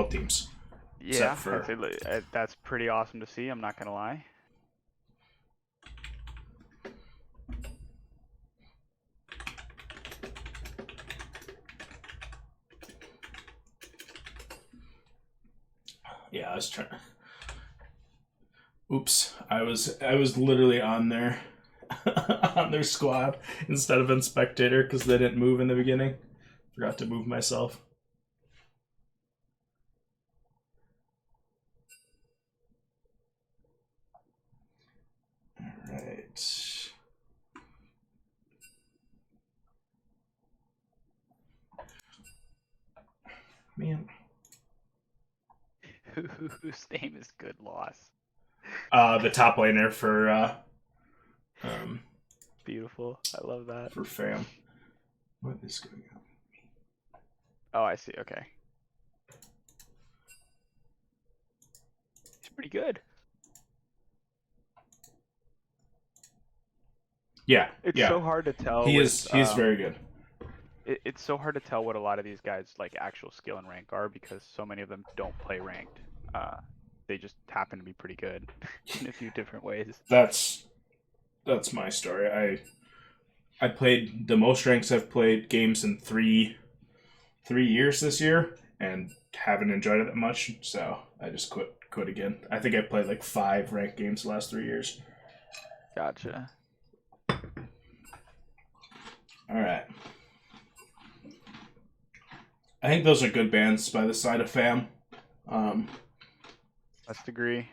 all teams. Yeah, that's pretty awesome to see. I'm not gonna lie. Yeah, I was trying. Oops, I was literally on their on their squad instead of in spectator because they didn't move in the beginning. Forgot to move myself. All right. Man. Whose name is Good Loss? The top laner Beautiful. I love that. for fam. What is going on? Oh, I see. Okay. He's pretty good. Yeah, It's yeah. so hard to tell. He is very good. It's so hard to tell what a lot of these guys like actual skill and rank are because so many of them don't play ranked. They just happen to be pretty good in a few different ways. That's my story. I played the most ranks I've played games in 3 years this year, and haven't enjoyed it that much. So I just quit again. I think I played like 5 ranked games the last 3 years. Gotcha. All right. I think those are good bands by the side of fam. Let's agree.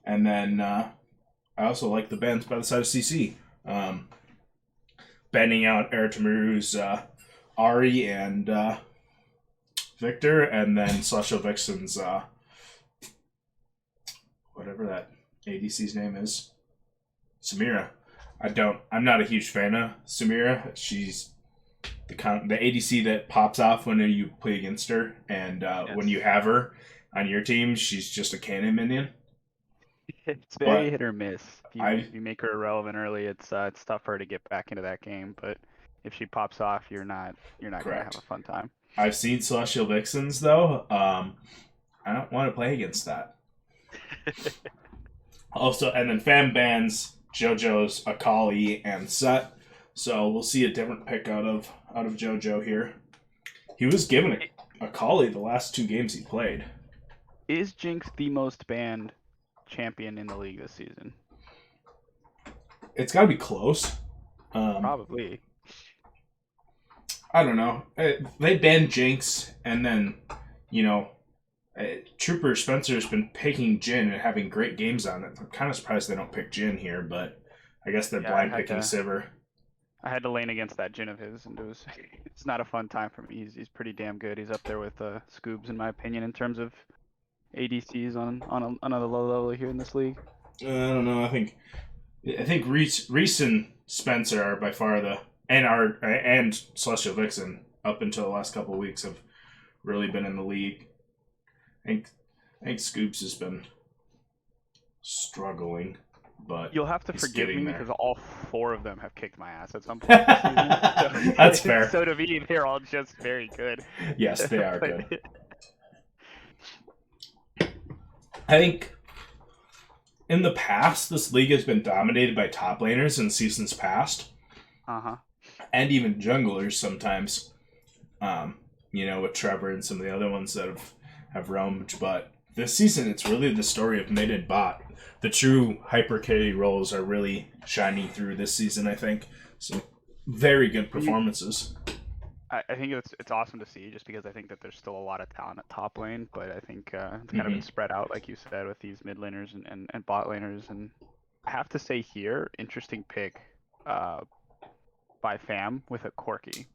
And then I also like the bands by the side of CC. Banning out Eritimuru's Ari and Victor, and then Celestial Vixen's whatever that ADC's name is, Samira. I'm not a huge fan of Samira. She's the ADC that pops off when you play against her, and Yes. when you have her on your team, she's just a cannon minion. It's very But hit or miss. If you make her irrelevant early, it's tough for her to get back into that game. But if she pops off, you're not gonna have a fun time. I've seen Celestial Vixens though. I don't want to play against that. Also, and then fam bans JoJo's Akali and Set, so we'll see a different pick out of JoJo here. He was given Akali the last 2 games he played. Is Jinx the most banned champion in the league this season? It's got to be close. Probably. I don't know. They banned Jinx, and then, Trooper Spencer's been picking Jhin and having great games on it. I'm kind of surprised they don't pick Jhin here, but I guess they're blind picking Sivir. I had to lane against that Jhin of his, and it's not a fun time for me. He's pretty damn good. He's up there with Scoobs, in my opinion, in terms of ADCs on another low level here in this league. I don't know. I think Reese and Spencer are by far and Celestial Vixen up until the last couple of weeks have really been in the league. I think Scoops has been struggling, but you'll have to forgive me because all 4 of them have kicked my ass at some point this season. That's fair. So to me, they're all just very good. Yes, they are good. I think in the past, this league has been dominated by top laners in seasons past. And even junglers sometimes. With Trevor and some of the other ones that have roamed. But this season, it's really the story of mid and bot. The true hyper carry roles are really shining through this season, I think. So very good performances. I think it's awesome to see, just because I think that there's still a lot of talent at top lane, but I think it's kind of been spread out, like you said, with these mid laners and bot laners. And I have to say here, interesting pick by fam with a Corki.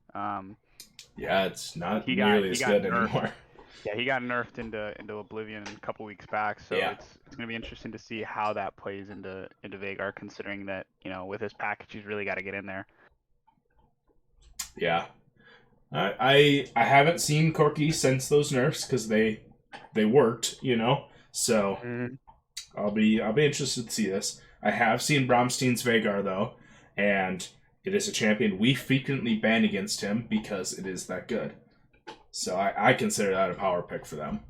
Yeah, it's not nearly as good anymore. Yeah, he got nerfed into Oblivion a couple weeks back, so yeah. it's going to be interesting to see how that plays into Veigar, considering that, with his package, he's really got to get in there. Yeah. I haven't seen Corki since those nerfs because they worked, So I'll be interested to see this. I have seen Bromstein's Veigar though, and it is a champion we frequently ban against him because it is that good. So I consider that a power pick for them.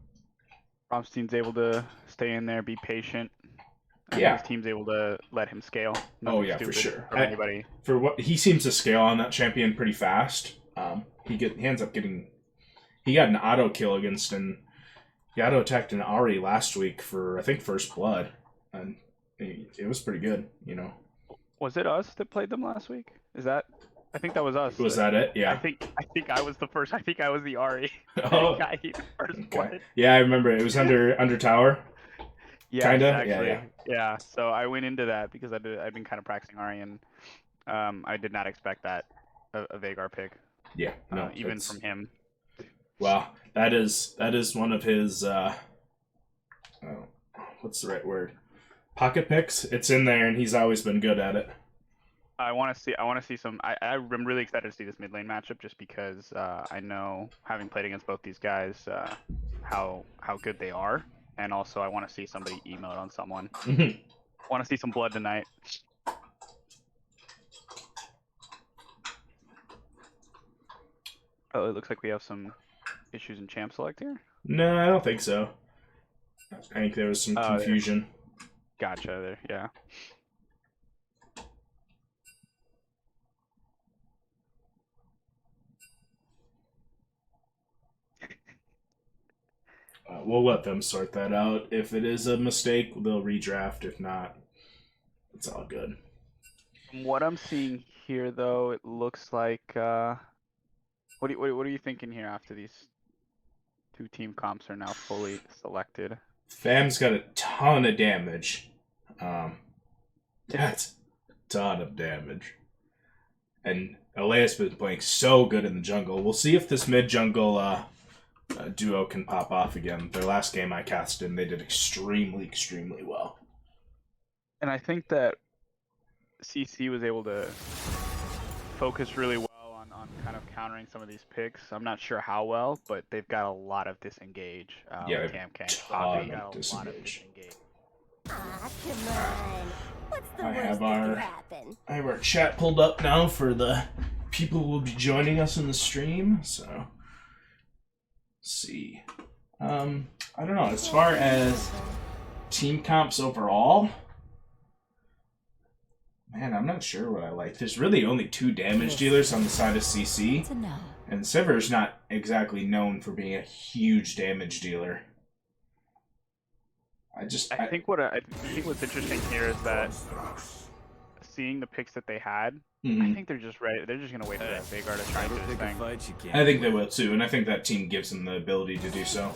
Bromstein's able to stay in there, be patient, and Yeah. his team's able to let him scale. Oh Nothing yeah, for stupid sure. from anybody. For what he seems to scale on that champion pretty fast. He ends up getting. He got an auto kill against he auto attacked an Ari last week for I think first blood, and it was pretty good. You know. Was it us that played them last week? Is that? I think that was us. Was that it? Yeah. I think I was the first. I think I was the Ari. Oh. Guy first blood. Yeah, I remember it was under tower. Yeah, kinda. Actually. Yeah. So I went into that because I've been kind of practicing Ari, and I did not expect that a Veigar pick. Yeah. No. Even from him. Well, that is one of his. What's the right word? Pocket picks. It's in there, and he's always been good at it. I want to see some. I'm really excited to see this mid lane matchup just because I know, having played against both these guys, how good they are, and also I want to see somebody emote on someone. I want to see some blood tonight. Oh, it looks like we have some issues in champ select here. No, I don't think so. I think there was some confusion. Gotcha. There, yeah. We'll let them sort that out. If it is a mistake, they'll redraft. If not, it's all good. From what I'm seeing here, though, it looks like. What are you thinking here after these two team comps are now fully selected? Fam's got a ton of damage. That's a ton of damage. And Elias been playing so good in the jungle. We'll see if this mid jungle duo can pop off again. Their last game I cast in, they did extremely well. And I think that CC was able to focus really well on kind of countering some of these picks. I'm not sure how well, but they've got a lot of disengage. Yeah, Poppy got a lot of disengage. I have our chat pulled up now for the people who will be joining us in the stream. So, let's see. I don't know. As far as team comps overall, man, I'm not sure what I like. There's really only 2 damage dealers on the side of CC, and Sivir's not exactly known for being a huge damage dealer. I think what's interesting here is that seeing the picks that they had, I think they're just ready. They're just gonna wait for that Veigar to try and do his thing. I think they will too, and I think that team gives them the ability to do so.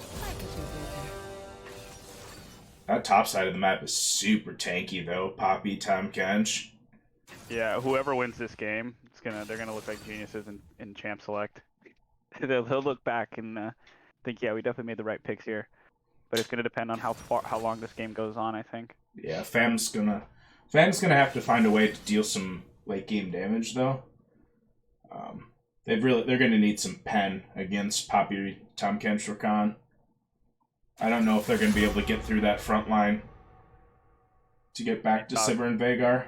That top side of the map is super tanky though. Poppy, Tahm Kench. Yeah, whoever wins this game, they're gonna look like geniuses in champ select. They'll look back and think, yeah, we definitely made the right picks here. But it's gonna depend on how long this game goes on, I think. Yeah, Fam's gonna have to find a way to deal some late game damage though. They're gonna need some pen against Poppy, Tahm Kench, Rakan. I don't know if they're gonna be able to get through that front line to get back to Sivir and Veigar.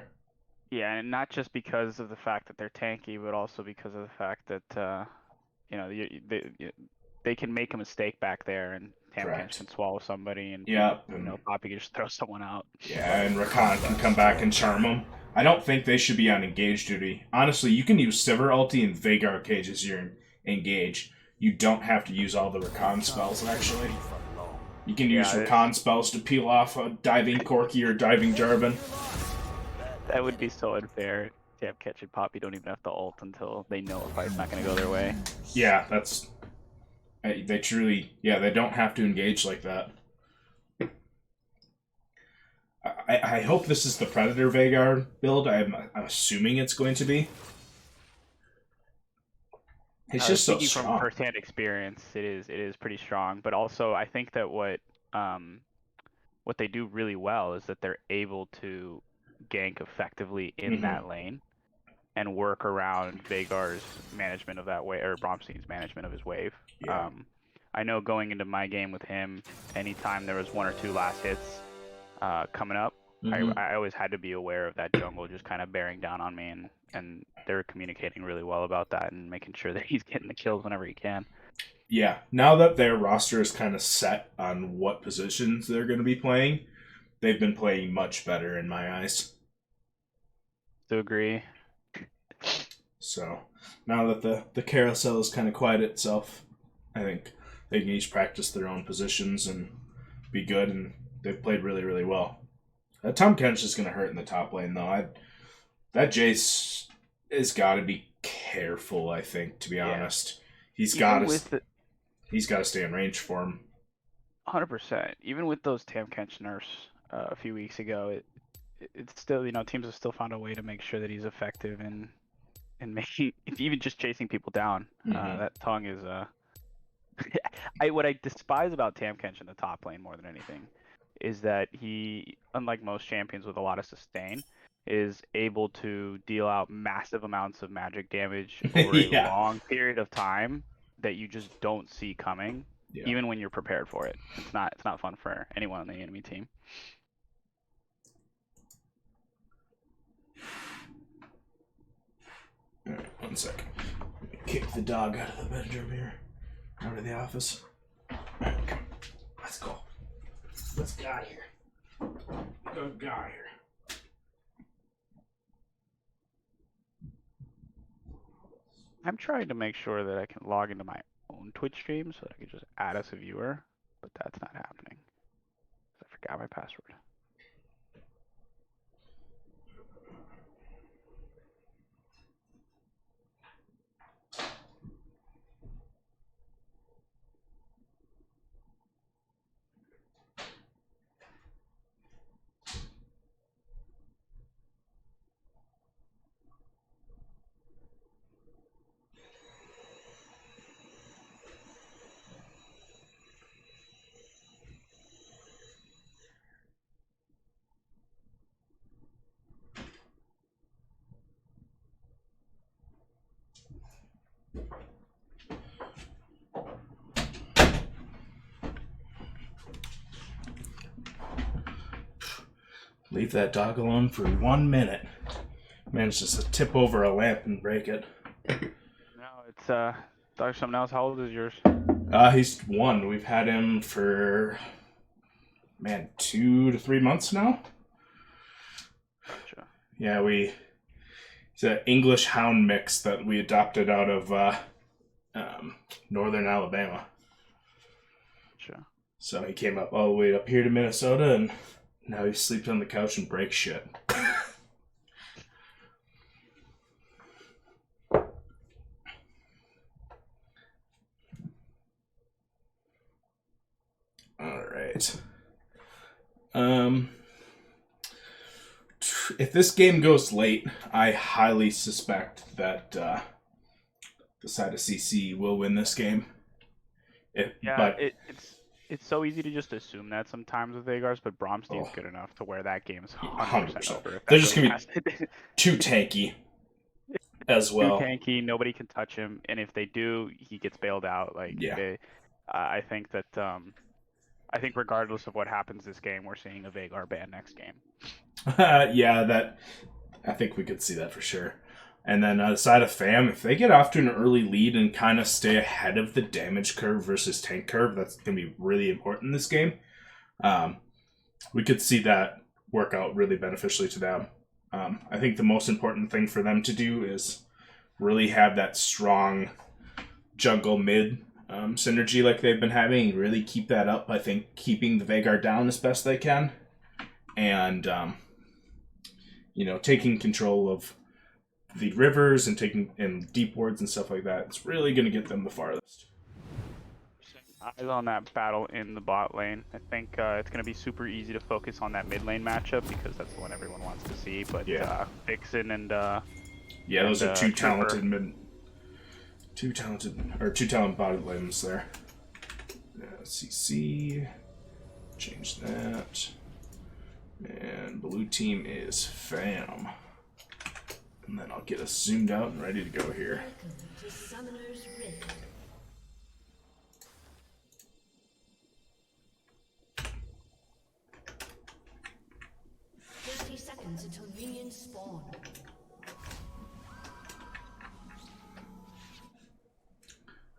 Yeah, and not just because of the fact that they're tanky, but also because of the fact that they can make a mistake back there, and Tahm Kench can swallow somebody, and Poppy can just throw someone out. Yeah, and Rakan can come back and charm them. I don't think they should be on engage duty. Honestly, you can use Sivir ulti and Veigar cage as your engage. You don't have to use all the Rakan spells, actually. You can use Rakan spells to peel off a diving Corki or diving Jarvan. That would be so unfair. Tahm Kench and Poppy don't even have to ult until they know a fight's not going to go their way. Yeah, that's... They truly... Yeah, they don't have to engage like that. I hope this is the Predator Veigar build. I'm assuming it's going to be. It's just so strong. From first-hand experience, it is pretty strong. But also, I think that what they do really well is that they're able to gank effectively in that lane and work around Veigar's management of that wave, or Bromstein's management of his wave. Yeah. I know going into my game with him, anytime there was 1 or 2 last hits coming up, I always had to be aware of that jungle just kind of bearing down on me, and they're communicating really well about that and making sure that he's getting the kills whenever he can. Yeah, now that their roster is kind of set on what positions they're going to be playing, they've been playing much better in my eyes. To agree. So now that the carousel has kind of quieted itself, I think they can each practice their own positions and be good, and they've played really, really well. Tahm Kench is going to hurt in the top lane, though. That Jace has got to be careful, I think, to be honest. He's got to stay in range for him. 100%. Even with those Tahm Kench nerfs a few weeks ago, it's still, teams have still found a way to make sure that he's effective in making, even just chasing people down. Mm-hmm. That tongue is what I despise about Tahm Kench in the top lane more than anything is that he, unlike most champions with a lot of sustain, is able to deal out massive amounts of magic damage over a long period of time that you just don't see coming, even when you're prepared for it. It's not fun for anyone on the enemy team. All right, 1 second. Kick the dog out of the bedroom here, out of the office. All right, come on. Let's go. Let's get out of here. Go get out of here. I'm trying to make sure that I can log into my own Twitch stream so that I can just add as a viewer, but that's not happening. I forgot my password. Leave that dog alone for 1 minute. Manages to tip over a lamp and break it. No, it's Dr. Something Else. How old is yours? He's 1. We've had him for 2 to 3 months now. Gotcha. Yeah, it's an English hound mix that we adopted out of northern Alabama. Gotcha. So he came up all the way up here to Minnesota, and now he sleeps on the couch and breaks shit. Alright. If this game goes late, I highly suspect that the side of CC will win this game. It's so easy to just assume that sometimes with Vhagar's, but Bromstein's good enough to where that game's 100% over. They're just going to be too tanky as well. Too tanky, nobody can touch him, and if they do, he gets bailed out. I think that I think regardless of what happens this game, we're seeing a Vhagar ban next game. I think we could see that for sure. And then side of Fam, if they get off to an early lead and kind of stay ahead of the damage curve versus tank curve, that's going to be really important in this game. We could see that work out really beneficially to them. I think the most important thing for them to do is really have that strong jungle mid synergy like they've been having, and really keep that up. I think keeping the Vhagar down as best they can, and taking control of the rivers and taking in deep wards and stuff like that. It's really going to get them the farthest. Eyes on that battle in the bot lane. I think it's going to be super easy to focus on that mid lane matchup because that's the one everyone wants to see. But Vixen and those are two talented bot lanes there. CC, change that, and blue team is Fam. And then I'll get us zoomed out and ready to go here. To Summoner's Rift. Seconds until minions spawn.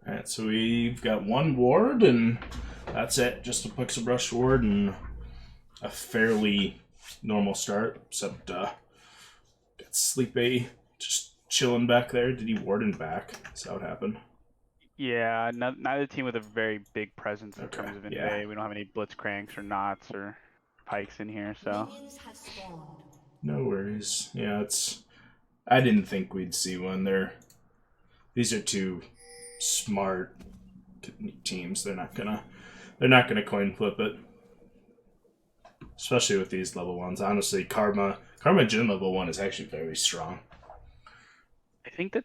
Alright, Alright, so we've got one ward, and that's it. Just a Pixelbrush ward and a fairly normal start, except got Sleepy just chilling back there. Did he warden back? Is that what happened? Yeah, neither team with a very big presence in terms of invade. We don't have any Blitzcranks or Knots or Pikes in here, so. No worries. Yeah, I didn't think we'd see one there. These are two smart teams. They're not gonna coin flip it. Especially with these level ones. Honestly, Karma Jhin level 1 is actually very strong. I think that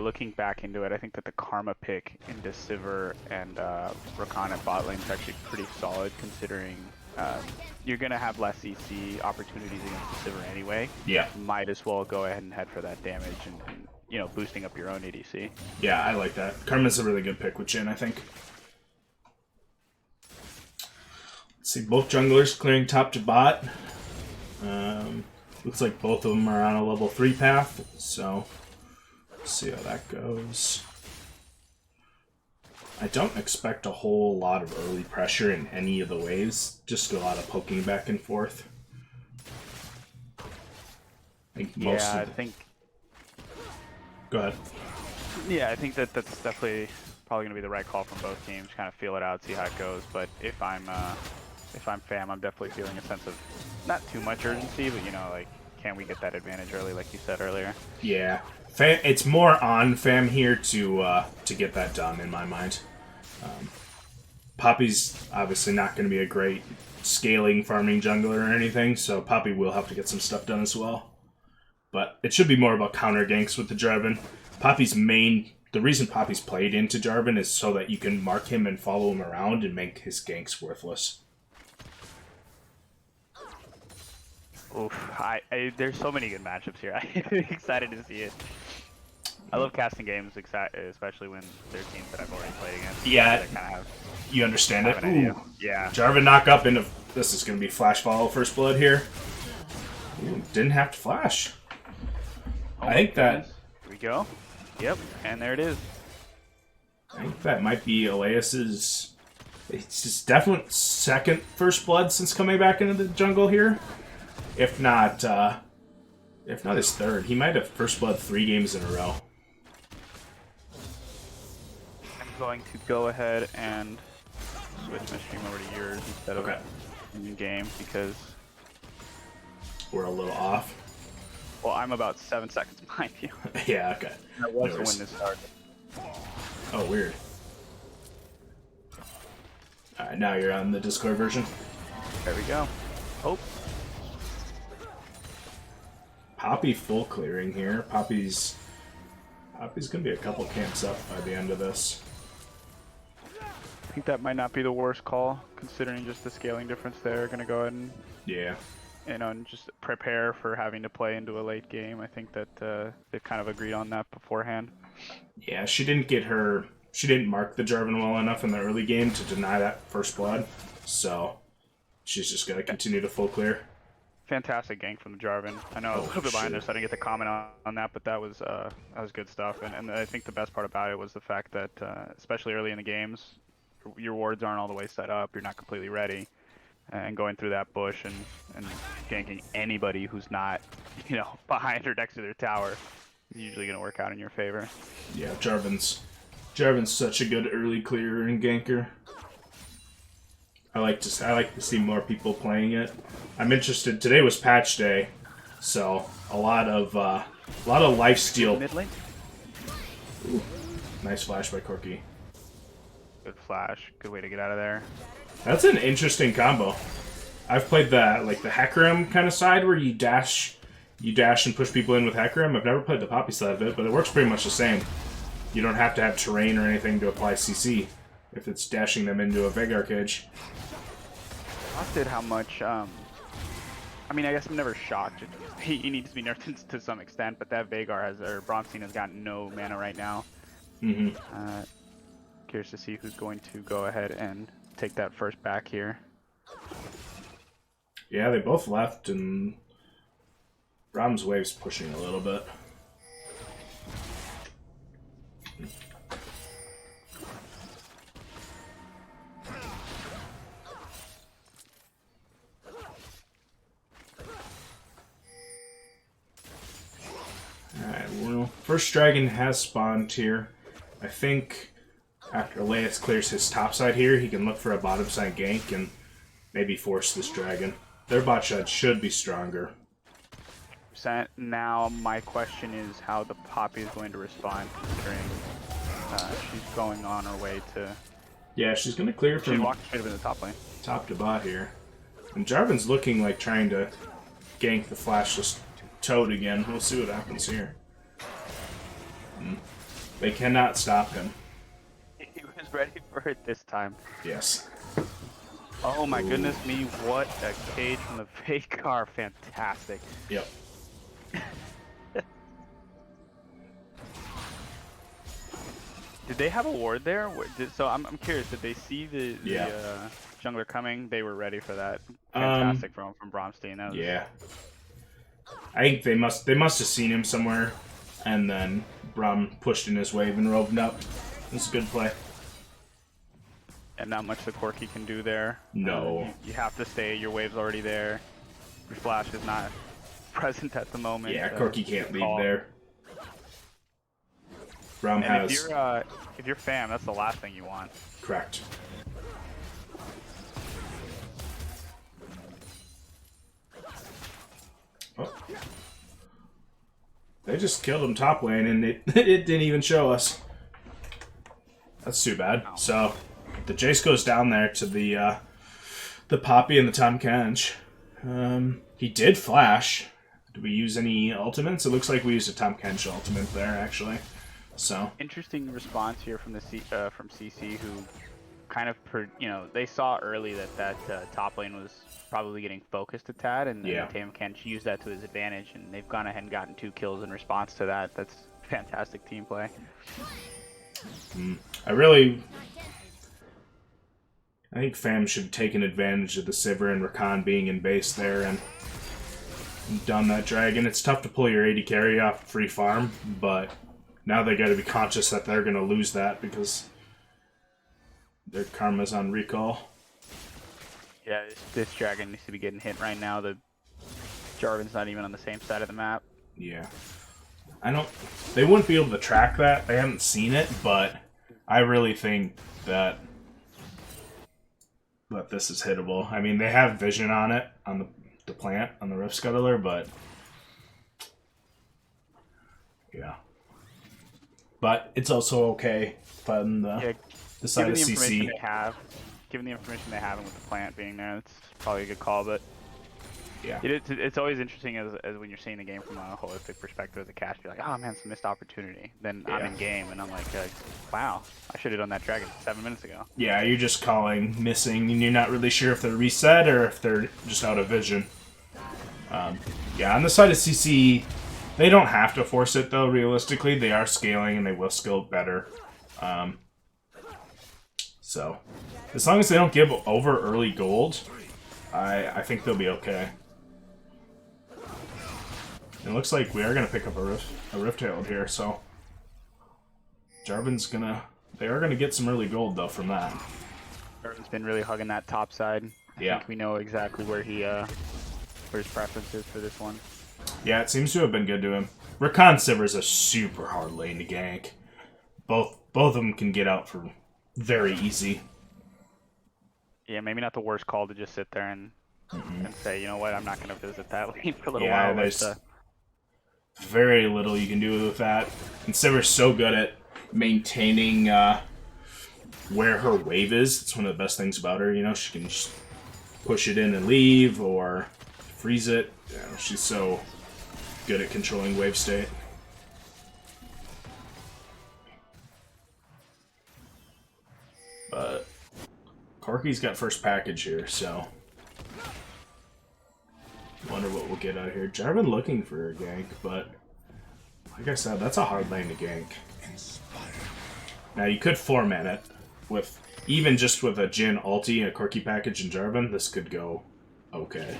looking back into it, I think that the Karma pick into Sivir and Rakan at bot lane is actually pretty solid, considering you're going to have less CC opportunities against the Sivir anyway. Yeah. Might as well go ahead and head for that damage and boosting up your own ADC. Yeah, I like that. Karma's a really good pick with Jhin, I think. Let's see, both junglers clearing top to bot. Looks like both of them are on a level 3 path, so let's see how that goes. I don't expect a whole lot of early pressure in any of the waves, just a lot of poking back and forth. I think Go ahead. Yeah, I think that's definitely probably going to be the right call from both teams. Kind of feel it out, see how it goes. But if I'm Fam, I'm definitely feeling a sense of not too much urgency, but like, can we get that advantage early, like you said earlier? Yeah, it's more on Fam here to get that done in my mind. Poppy's obviously not going to be a great scaling farming jungler or anything, so Poppy will have to get some stuff done as well. But it should be more about counter ganks with the Jarvan. The reason Poppy's played into Jarvan is so that you can mark him and follow him around and make his ganks worthless. Oof, there's so many good matchups here. I'm excited to see it. I love casting games, especially when they're teams that I've already played against. Yeah, you understand it. Ooh. Yeah. Jarvan knock up into... This is going to be flash follow first blood here. Ooh, didn't have to flash. Oh, I think that... Here we go. Yep, and there it is. I think that might be Elias's... It's his definite second first blood since coming back into the jungle here. If not his third. He might have first blood 3 games in a row. I'm going to go ahead and switch my stream over to yours instead of in game because we're a little off. Well, I'm about 7 seconds behind you. Yeah, okay. That was when this started. Oh, weird. Alright, now you're on the Discord version. There we go. Oh. Poppy full clearing here. Poppy's gonna be a couple camps up by the end of this. I think that might not be the worst call, considering just the scaling difference there. Gonna go ahead and and just prepare for having to play into a late game. I think that they've kind of agreed on that beforehand. Yeah, she didn't mark the Jarvan well enough in the early game to deny that first blood, so she's just gonna continue to full clear. Fantastic gank from the Jarvan. I know I was a little bit behind there, so I didn't get to comment on that, but that was good stuff. And I think the best part about it was the fact that, especially early in the games, your wards aren't all the way set up. You're not completely ready, and going through that bush and ganking anybody who's not, behind or next to their tower is usually going to work out in your favor. Yeah, Jarvan's such a good early clearer and ganker. I like to see more people playing it. I'm interested. Today was patch day, so a lot of lifesteal. Mid lane. Ooh, nice flash by Corki. Good flash. Good way to get out of there. That's an interesting combo. I've played the Hecarim kind of side where you dash and push people in with Hecarim. I've never played the Poppy side of it, but it works pretty much the same. You don't have to have terrain or anything to apply CC if it's dashing them into a Veigar cage. Did how much I mean, I guess I'm never shocked. He needs to be nerfed to some extent, but that Veigar Bronstein has got no mana right now. Curious to see who's going to go ahead and take that first back here. Yeah, they both left, and Ram's wave's pushing a little bit. first dragon has spawned here. I think after Elias clears his top side here, he can look for a bottom side gank and maybe force this dragon. Their bot side should be stronger. Now my question is how the Poppy is going to respond, considering she's going on her way to... Yeah, she's going to clear from... She walked straight up in the top lane. Top to bot here. And Jarvan's looking like trying to gank the flashless Toad again. We'll see what happens here. They cannot stop him. He was ready for it this time. Yes. Oh my goodness me, what a cage from the fake car. Fantastic. Yep. Did they have a ward there? So I'm curious, did they see the jungler coming? They were ready for that. Fantastic from Bromstein. That was... Yeah. I think they must have seen him somewhere, and then Brom pushed in his wave and roved up. It's a good play. And not much the Corki can do there. No. You have to stay. Your wave's already there. Your flash is not present at the moment. Yeah, Corki can't leave there. Brom and has... if you're fam, that's the last thing you want. Correct. Oh. They just killed him top lane, and it didn't even show us. That's too bad. So the Jace goes down there to the Poppy and the Tahm Kench. He did flash. Did we use any ultimates? It looks like we used a Tahm Kench ultimate there, actually. So interesting response here from the from CC, who kind of they saw early that top lane was probably getting focused a tad, and Tahm Kench used that to his advantage, and they've gone ahead and gotten 2 kills in response to that. That's fantastic team play. I think Fam should have taken advantage of the Sivir and Rakan being in base there and done that dragon. It's tough to pull your AD carry off free farm, but now they got to be conscious that they're going to lose that because their karma's on recall. Yeah, this dragon needs to be getting hit right now. The Jarvan's not even on the same side of the map. Yeah. They wouldn't be able to track that. They haven't seen it, but I really think that this is hittable. I mean, they have vision on it, on the plant, on the Rift Scuttler, but yeah. But it's also okay on the side of CC. Given the information they have and with the plant being there, it's probably a good call, but yeah, it's always interesting as when you're seeing the game from a holistic perspective as a caster. You're like, oh man, it's a missed opportunity. Then I'm in game and I'm like, wow, I should have done that dragon 7 minutes ago. Yeah, you're just calling missing and you're not really sure if they're reset or if they're just out of vision. Yeah, on the side of CC, they don't have to force it though, realistically. They are scaling and they will scale better. So, as long as they don't give over early gold, I think they'll be okay. It looks like we are going to pick up a Rift Herald here, so Jarvan's they are gonna get some early gold though from that. Jarvan's been really hugging that top side. I think we know exactly where where his preference is for this one. Yeah, it seems to have been good to him. Rakan Sivir is a super hard lane to gank. Both of them can get out for very easy. Yeah, maybe not the worst call to just sit there and say, you know what, I'm not going to visit that lane for a little while. There's very little you can do with that. And Sivir's so good at maintaining where her wave is. It's one of the best things about her. You know, she can just push it in and leave or freeze it. You know, she's so good at controlling wave state. But Corki's got first package here, so wonder what we'll get out of here. Jarvan looking for a gank, but like I said, that's a hard lane to gank. Now you could format it with even just with a Jhin ulti, a Corki package, and Jarvan. This could go okay.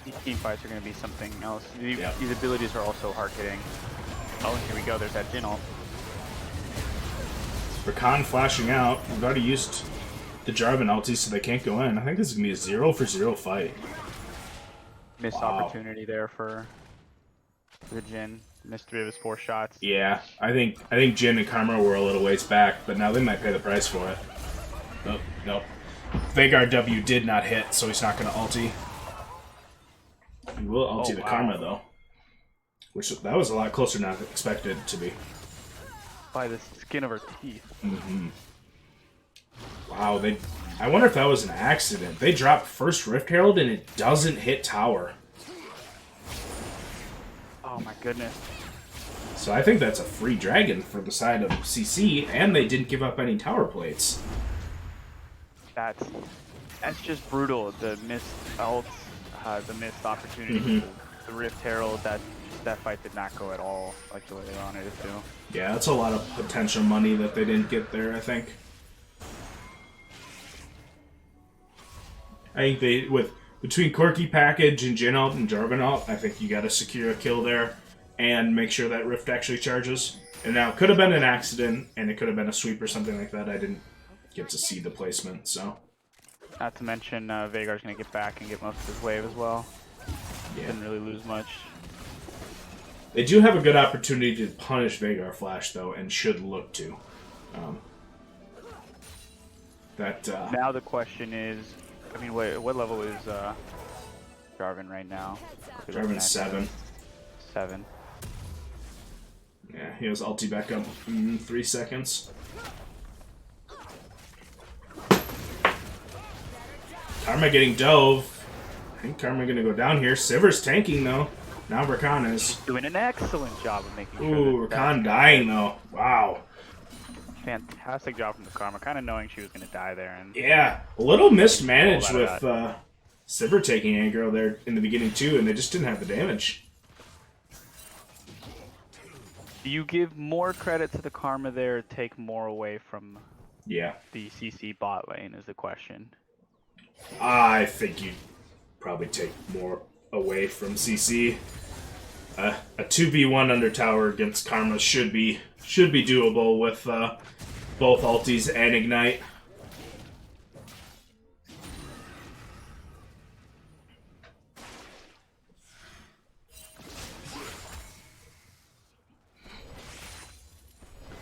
These team fights are going to be something else. These abilities are also hard hitting. Oh, and here we go. There's that Jhin ult. Rakan flashing out. We've already used the Jarvan ulti, so they can't go in. I think this is going to be a 0-for-0 fight. Missed opportunity there for the Jhin. Missed 3 of his 4 shots. Yeah, I think Jhin and Karma were a little ways back, but now they might pay the price for it. Oh, nope. Veigar W did not hit, so he's not going to ulti. He will ulti the Karma, though. Which, that was a lot closer than I expected it to be. By the skin of her teeth. Mm-hmm. Wow, I wonder if that was an accident. They dropped first Rift Herald and it doesn't hit tower. Oh my goodness. So I think that's a free dragon for the side of CC, and they didn't give up any tower plates. That's just brutal. The missed ults, the missed opportunity, the Rift Herald. That fight did not go at all like the way they wanted it to. Yeah, that's a lot of potential money that they didn't get there, I think. I think between Quirky Package and Jhin ult and Jarvan ult, I think you got to secure a kill there and make sure that Rift actually charges. And now, it could have been an accident, and it could have been a sweep or something like that. I didn't get to see the placement, so. Not to mention, Veigar's going to get back and get most of his wave as well. Yeah. Didn't really lose much. They do have a good opportunity to punish Veigar Flash, though, and should look to. Now the question is, I mean, what level is Jarvan right now? Jarvan's 7. 7. Yeah, he has ulti back up in 3 seconds. Karma getting dove. I think Karma gonna go down here. Sivir's tanking though. Now Rakan is doing an excellent job of making sure. Ooh, Rakan dying though. Wow. Fantastic job from the Karma, kind of knowing she was gonna die there. And yeah, a little mismanaged with Sivir taking aggro there in the beginning too, and they just didn't have the damage. Do you give more credit to the Karma there, take more away from the CC bot lane is the question. I think you'd probably take more away from CC. A 2v1 under tower against Karma should be doable with both ultis and ignite.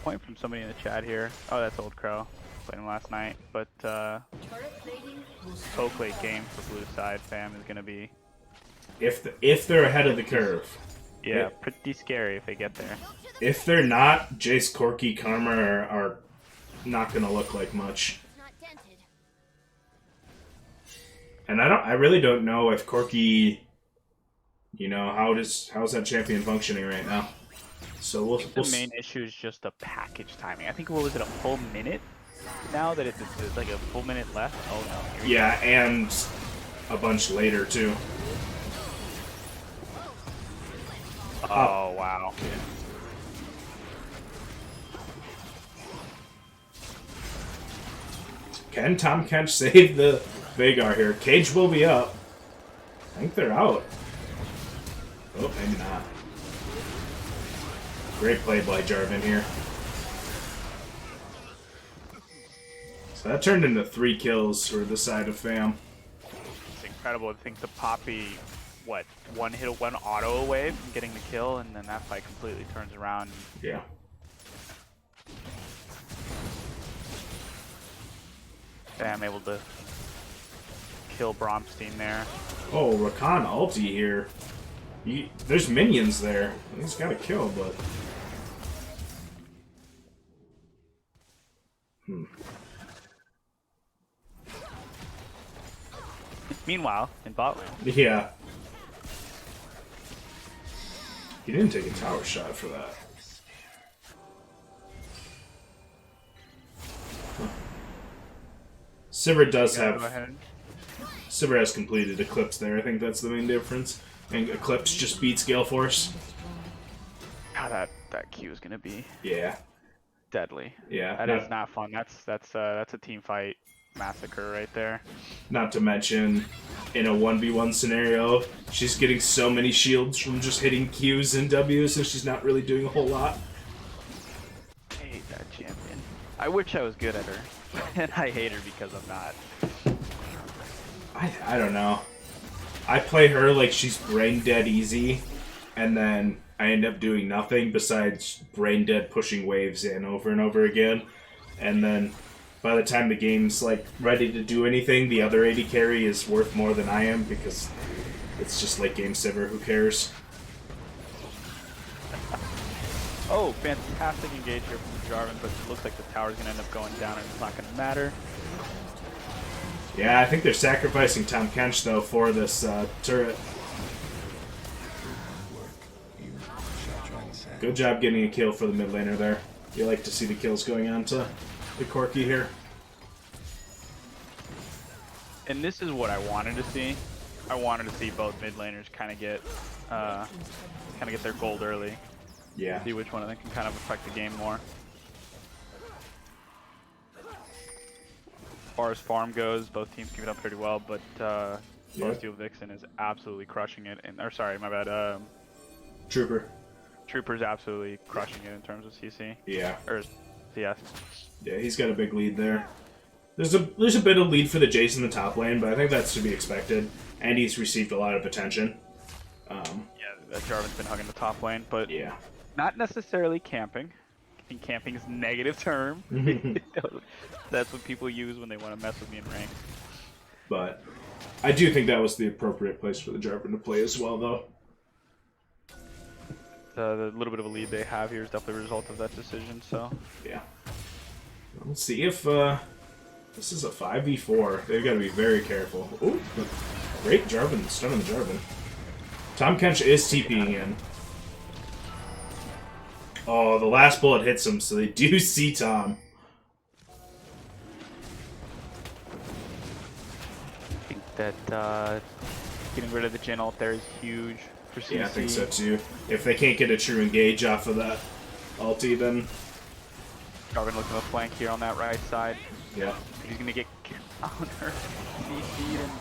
Point from somebody in the chat here. Oh, that's Old Crow. Played him last night, but co-plate game for blue side fam is gonna be if they're ahead of the curve. Yeah, pretty scary if they get there. If they're not, Jace, Corki, Karma are not gonna look like much. And I really don't know if Corki, how's that champion functioning right now. So the main issue is just the package timing. I think, what was it, a full minute? Now that it's like a full minute left? Oh no. Yeah, and a bunch later too. Oh wow. Can Tahm Kench save the Veigar here? Cage will be up. I think they're out. Oh, maybe not. Great play by Jarvan here. So that turned into 3 kills for the side of fam. It's incredible to think the Poppy, one hit, one auto away from getting the kill, and then that fight completely turns around. Yeah. Fam able to kill Bromstein there. Oh, Rakan ulti here. There's minions there. He's got to kill, but... Meanwhile, in bot lane. Yeah. He didn't take a tower shot for that. Sivir does have... Sivir has completed Eclipse there. I think that's the main difference. And Eclipse just beats Gale Force. Oh, that Q is gonna be deadly. Yeah. That is not fun. That's a team fight massacre right there. Not to mention, in a 1v1 scenario, she's getting so many shields from just hitting Qs and Ws, so she's not really doing a whole lot. I hate that champion. I wish I was good at her, and I hate her because I'm not. I don't know. I play her like she's brain dead easy, and then I end up doing nothing besides brain dead pushing waves in over and over again. And then by the time the game's like ready to do anything, the other AD carry is worth more than I am because it's just late game Sivir, who cares? Oh, fantastic engage here from Jarvan, but it looks like the tower's gonna end up going down and it's not gonna matter. Yeah, I think they're sacrificing Tahm Kench though for this turret. Good job getting a kill for the mid laner there. You like to see the kills going on to the Corki here. And this is what I wanted to see. I wanted to see both mid laners kind of get their gold early. Yeah. See which one of them can kind of affect the game more. As far as farm goes, both teams keep it up pretty well, but Celestial Vixen is absolutely crushing it. And or sorry, my bad. Trooper. Trooper's absolutely crushing it in terms of CC. Yeah. Or CS. Yeah, he's got a big lead there. There's a bit of lead for the Jace in the top lane, but I think that's to be expected. And he's received a lot of attention. Yeah, Jarvan's been hugging the top lane, but Yeah. not necessarily camping. I think camping is a negative term. That's what people use when they want to mess with me in rank. But I do think that was the appropriate place for the Jarvan to play as well, though. The little bit of a lead they have here is definitely a result of that decision, so... Yeah. Let's see if this is a 5v4. They've got to be very careful. Ooh, great Jarvan, stun on the Jarvan. Tahm Kench is TPing in. Oh, the last bullet hits him, so they do see Tom. I think that getting rid of the Jhin ult there is huge for CC. Yeah, I think so too. If they can't get a true engage off of that ulti, then... Jarvan looking to flank here on that right side. Yeah. He's going to get counter CC'd and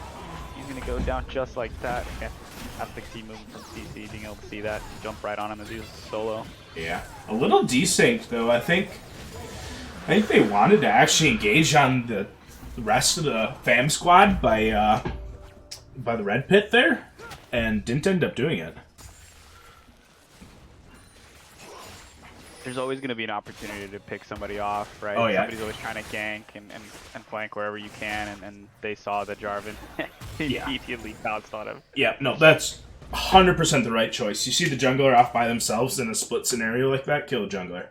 he's going to go down just like that. Fantastic team movement from CC, being able to see that, jump right on him as he was solo. Yeah. A little desynced, though. I think they wanted to actually engage on the rest of the fam squad by the red pit there, and didn't end up doing it. There's always going to be an opportunity to pick somebody off, right? Oh, yeah. Somebody's always trying to gank and flank wherever you can, and they saw the Jarvan immediately pounced on him. Yeah, no, that's 100% the right choice. You see the jungler off by themselves in a split scenario like that, kill the jungler.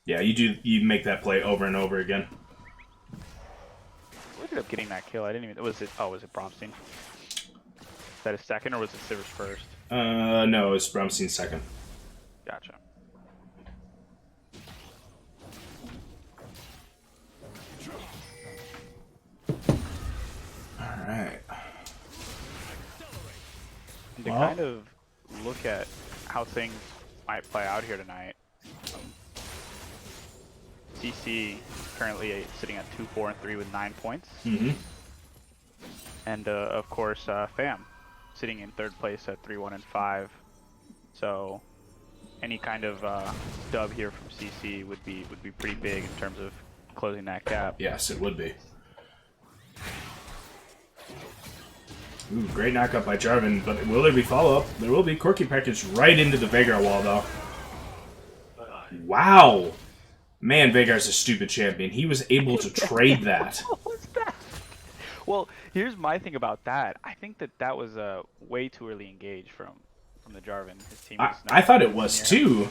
Yeah, you make that play over and over again. Who ended up getting that kill? I didn't even... was it Bromstein? Is that his second, or was it Sivir's first? No, it's Bromstein's second. Gotcha. Alright. And to kind of look at how things might play out here tonight, CC currently sitting at 2-4-3 with 9 points. Mm-hmm. And of course, FAM sitting in third place at 3-1-5. So any kind of dub here from CC would be pretty big in terms of closing that gap. Yes, it would be. Ooh, great knockup by Jarvan, but will there be follow-up? There will be. Corki package right into the Veigar wall, though. Wow! Man, Veigar's a stupid champion. He was able to trade that. What was that? Well, here's my thing about that. I think that was a way too early engage from the Jarvan. His team I thought it was too,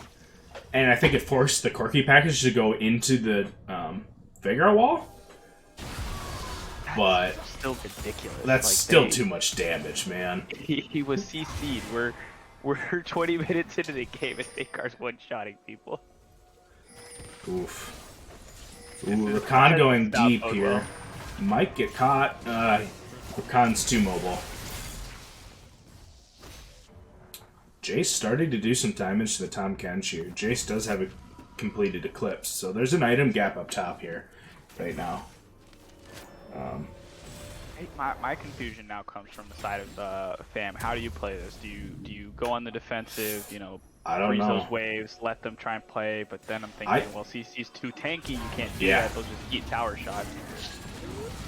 and I think it forced the Corki package to go into the Veigar wall. But still ridiculous. That's like still too much damage, man. He was CC'd. We're 20 minutes into the game and Veigar's one-shotting people. Oof. Ooh, Rakan going deep here. Well. Might get caught. Rakan's too mobile. Jace starting to do some damage to the Tahm Kench here. Jace does have a completed Eclipse, so there's an item gap up top here right now. My confusion now comes from the side of FAM. How do you play this? Do you go on the defensive? You know, I don't know. Those waves, let them try and play. But then I'm thinking, well, CC's too tanky. You can't do that. They'll just eat tower shots.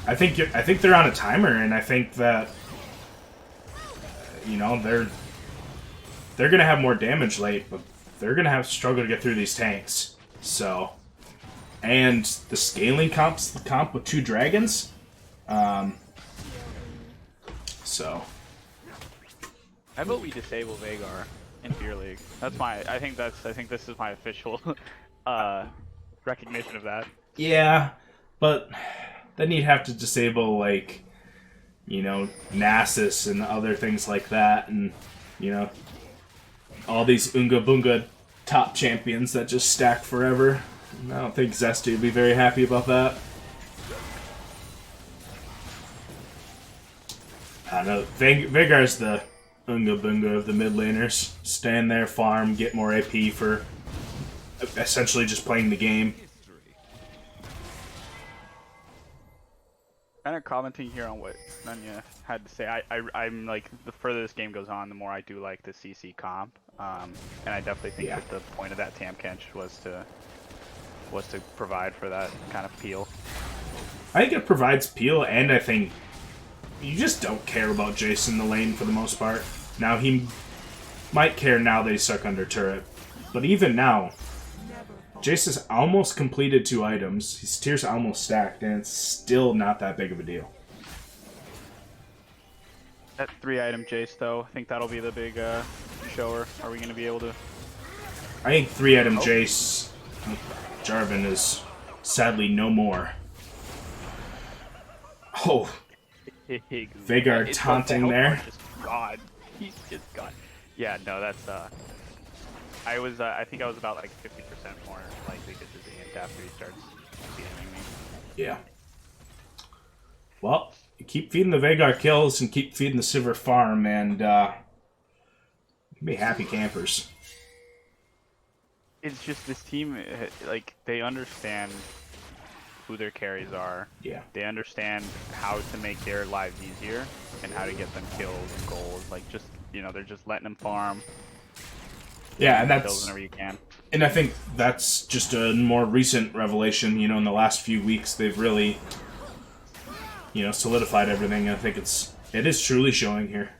I think they're on a timer, and I think that you know they're they're going to have more damage late, but they're going to have to struggle to get through these tanks. So, and the scaling comp with 2 dragons. So, I vote we disable Veigar in Beer League. That's my. I think this is my official recognition of that. yeah, but then you'd have to disable, like, you know, Nasus and other things like that, and, you know, all these Unga Bunga top champions that just stack forever. I don't think Zesty would be very happy about that. I don't know. Veigar's the Unga Bunga of the mid laners. Stand there, farm, get more AP for essentially just playing the game. Kind of commenting here on what Nanya had to say. I'm like, the further this game goes on, the more I do like the CC comp, and I definitely think that the point of that Tahm Kench was to provide for that kind of peel. I think it provides peel, and I think you just don't care about Jace in the lane for the most part. Now, he might care now that he's stuck under turret, but even now, Jace has almost completed 2 items. His tier's almost stacked, and it's still not that big of a deal. That 3-item Jace, though, I think that'll be the big shower. Are we going to be able to... I think 3-item Jace Jarvan is sadly no more. Oh, Veigar taunting there. God, he's just gone. Yeah, no, that's I think I was about like 50% more likely to see him after he starts DMing me. Yeah. Well, you keep feeding the Veigar kills and keep feeding the Sivir farm, and be happy campers. It's just this team, like, they understand who their carries are. Yeah. They understand how to make their lives easier and how to get them kills and gold. Like, just, you know, they're just letting them farm. Yeah, and that's... Kills whenever you can. And I think that's just a more recent revelation. You know, in the last few weeks, they've really, you know, solidified everything. I think it is truly showing here.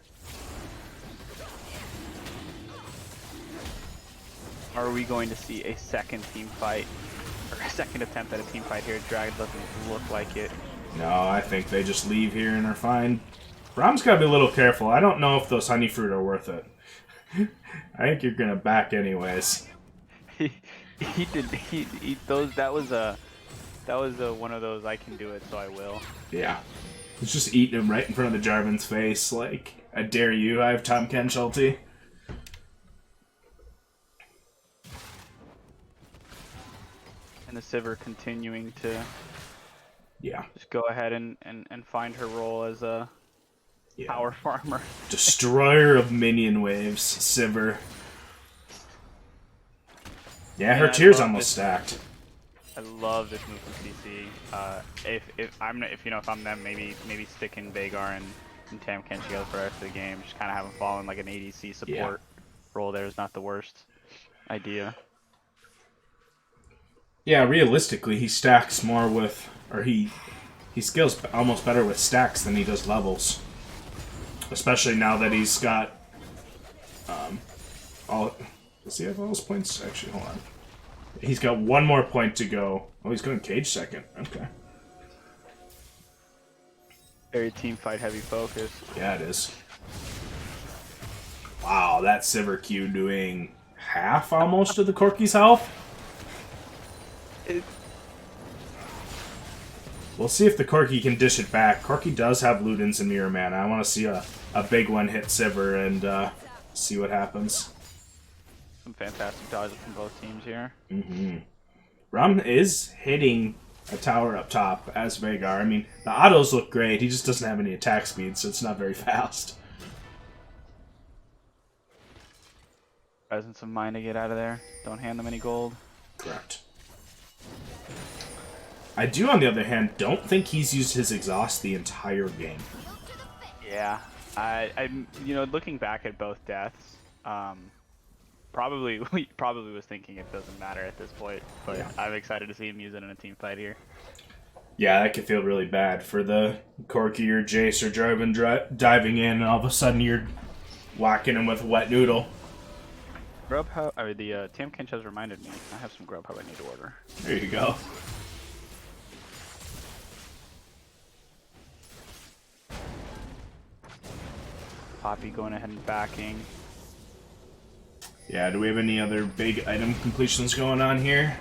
Are we going to see a second team fight, or a second attempt at a team fight here? Dragon doesn't look like it. No, I think they just leave here and are fine. Braum's got to be a little careful. I don't know if those honey fruit are worth it. I think you're gonna back anyways. He did those. That was one of those I can do it, so I will. Yeah, he's just eating him right in front of the Jarvan's face. Like, I dare you. I have Tahm Kench ulti. And the Sivir continuing to just go ahead and find her role as a power farmer. Destroyer of minion waves, Sivir. Yeah, her tier's almost stacked. I love this move from CC. If I'm them, maybe sticking Veigar and Tahm Kench together for the rest of the game. Just kind of have them fall in like an ADC support role. There is not the worst idea. Yeah, realistically, he stacks more with, or he scales almost better with stacks than he does levels. Especially now that he's got all. Does he have all his points? Actually, hold on. He's got one more point to go. Oh, he's going Cage second. Okay. Very team fight heavy focus. Yeah, it is. Wow, that Sivir Q doing half almost of the Corki's health. We'll see if the Corki can dish it back. Corki does have Ludens and Mirror Mana. I want to see a big one hit Sivir and see what happens. Some fantastic dodges from both teams here. Rum is hitting a tower up top as Veigar. I mean, the autos look great. He just doesn't have any attack speed, so it's not very fast. Presence of mind to get out of there. Don't hand them any gold. Correct. I do, on the other hand, don't think he's used his exhaust the entire game. Yeah, I'm looking back at both deaths, probably was thinking it doesn't matter at this point, but I'm excited to see him use it in a team fight here. Yeah, that could feel really bad for the Corki or Jace or Jarvan diving in, and all of a sudden you're whacking him with a wet noodle. Grubhub, or the Tam Kench has reminded me. I have some Grubhub I need to order. There you go. Poppy going ahead and backing. Yeah, do we have any other big item completions going on here?